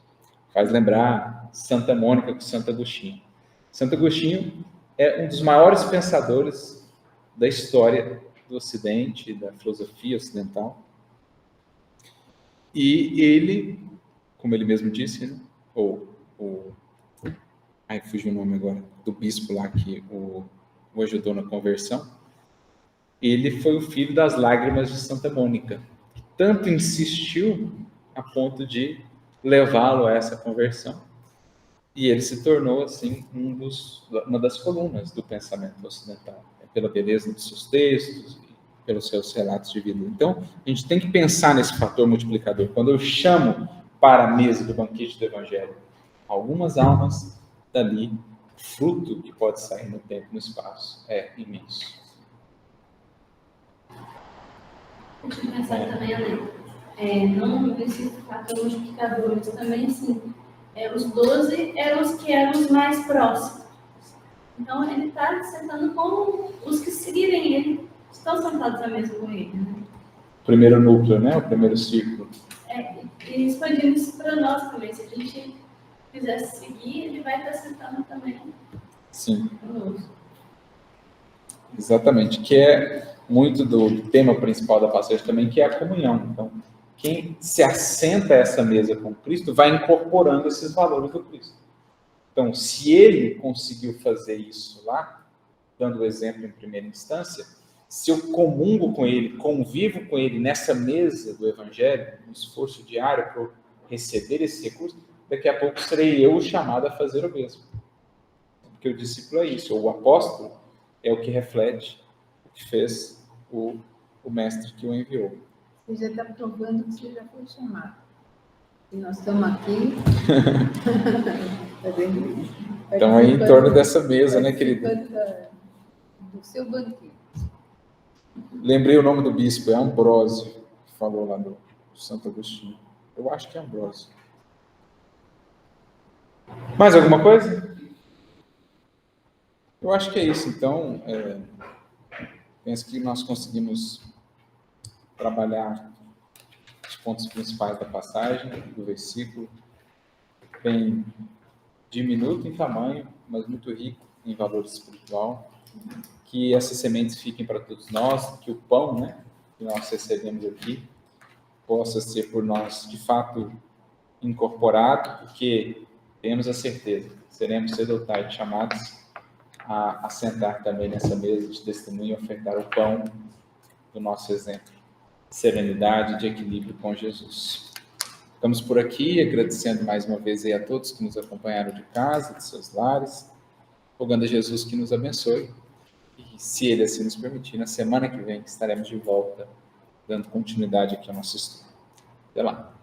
Faz lembrar Santa Mônica com Santo Agostinho. Santo Agostinho é um dos maiores pensadores da história do Ocidente, da filosofia ocidental. E ele, como ele mesmo disse, né, fugiu o nome agora, do bispo lá que o ajudou na conversão, ele foi o filho das lágrimas de Santa Mônica, que tanto insistiu a ponto de levá-lo a essa conversão. E ele se tornou, assim, uma das colunas do pensamento ocidental, pela beleza dos seus textos, pelos seus relatos de vida. Então, a gente tem que pensar nesse fator multiplicador. Quando eu chamo para a mesa do banquete do Evangelho algumas almas, dali, o fruto que pode sair no tempo e no espaço é imenso. Deixa eu pensar também, Ale. Não nesse fator multiplicador, também, assim, os 12 eram os mais próximos. Então, ele está sentando com os que seguirem ele, estão sentados à mesa com ele. Né? Primeiro núcleo, né? O primeiro círculo. E expandindo isso para nós também. Se a gente quisesse seguir, ele vai estar sentando também. Sim. Conosco. Exatamente. Que é muito do tema principal da passagem também, que é a comunhão. Então, quem se assenta a essa mesa com Cristo vai incorporando esses valores do Cristo. Então, se ele conseguiu fazer isso lá, dando o exemplo em primeira instância, se eu comungo com ele, convivo com ele nessa mesa do Evangelho, um esforço diário para receber esse recurso, daqui a pouco serei eu chamado a fazer o mesmo. Porque o discípulo é isso, ou o apóstolo é o que reflete o que fez o mestre que o enviou. Você já está provando que você já foi chamado. E nós estamos aqui fazendo isso. Então, aí em torno dessa mesa, né, querida? Do seu banquete. Lembrei o nome do bispo, é Ambrósio, que falou lá do Santo Agostinho. Eu acho que é Ambrósio. Mais alguma coisa? Eu acho que é isso. Então, penso que nós conseguimos trabalhar os pontos principais da passagem, do versículo, bem diminuto em tamanho, mas muito rico em valor espiritual. Que essas sementes fiquem para todos nós, que o pão, né, que nós recebemos aqui, possa ser por nós, de fato, incorporado, porque temos a certeza, seremos cedo ou tarde chamados a sentar também nessa mesa de testemunho e ofertar o pão do nosso exemplo, de serenidade, de equilíbrio com Jesus. Ficamos por aqui, agradecendo mais uma vez aí a todos que nos acompanharam de casa, de seus lares, rogando a Jesus que nos abençoe. E se Ele assim nos permitir, na semana que vem estaremos de volta, dando continuidade aqui ao nosso estudo. Até lá!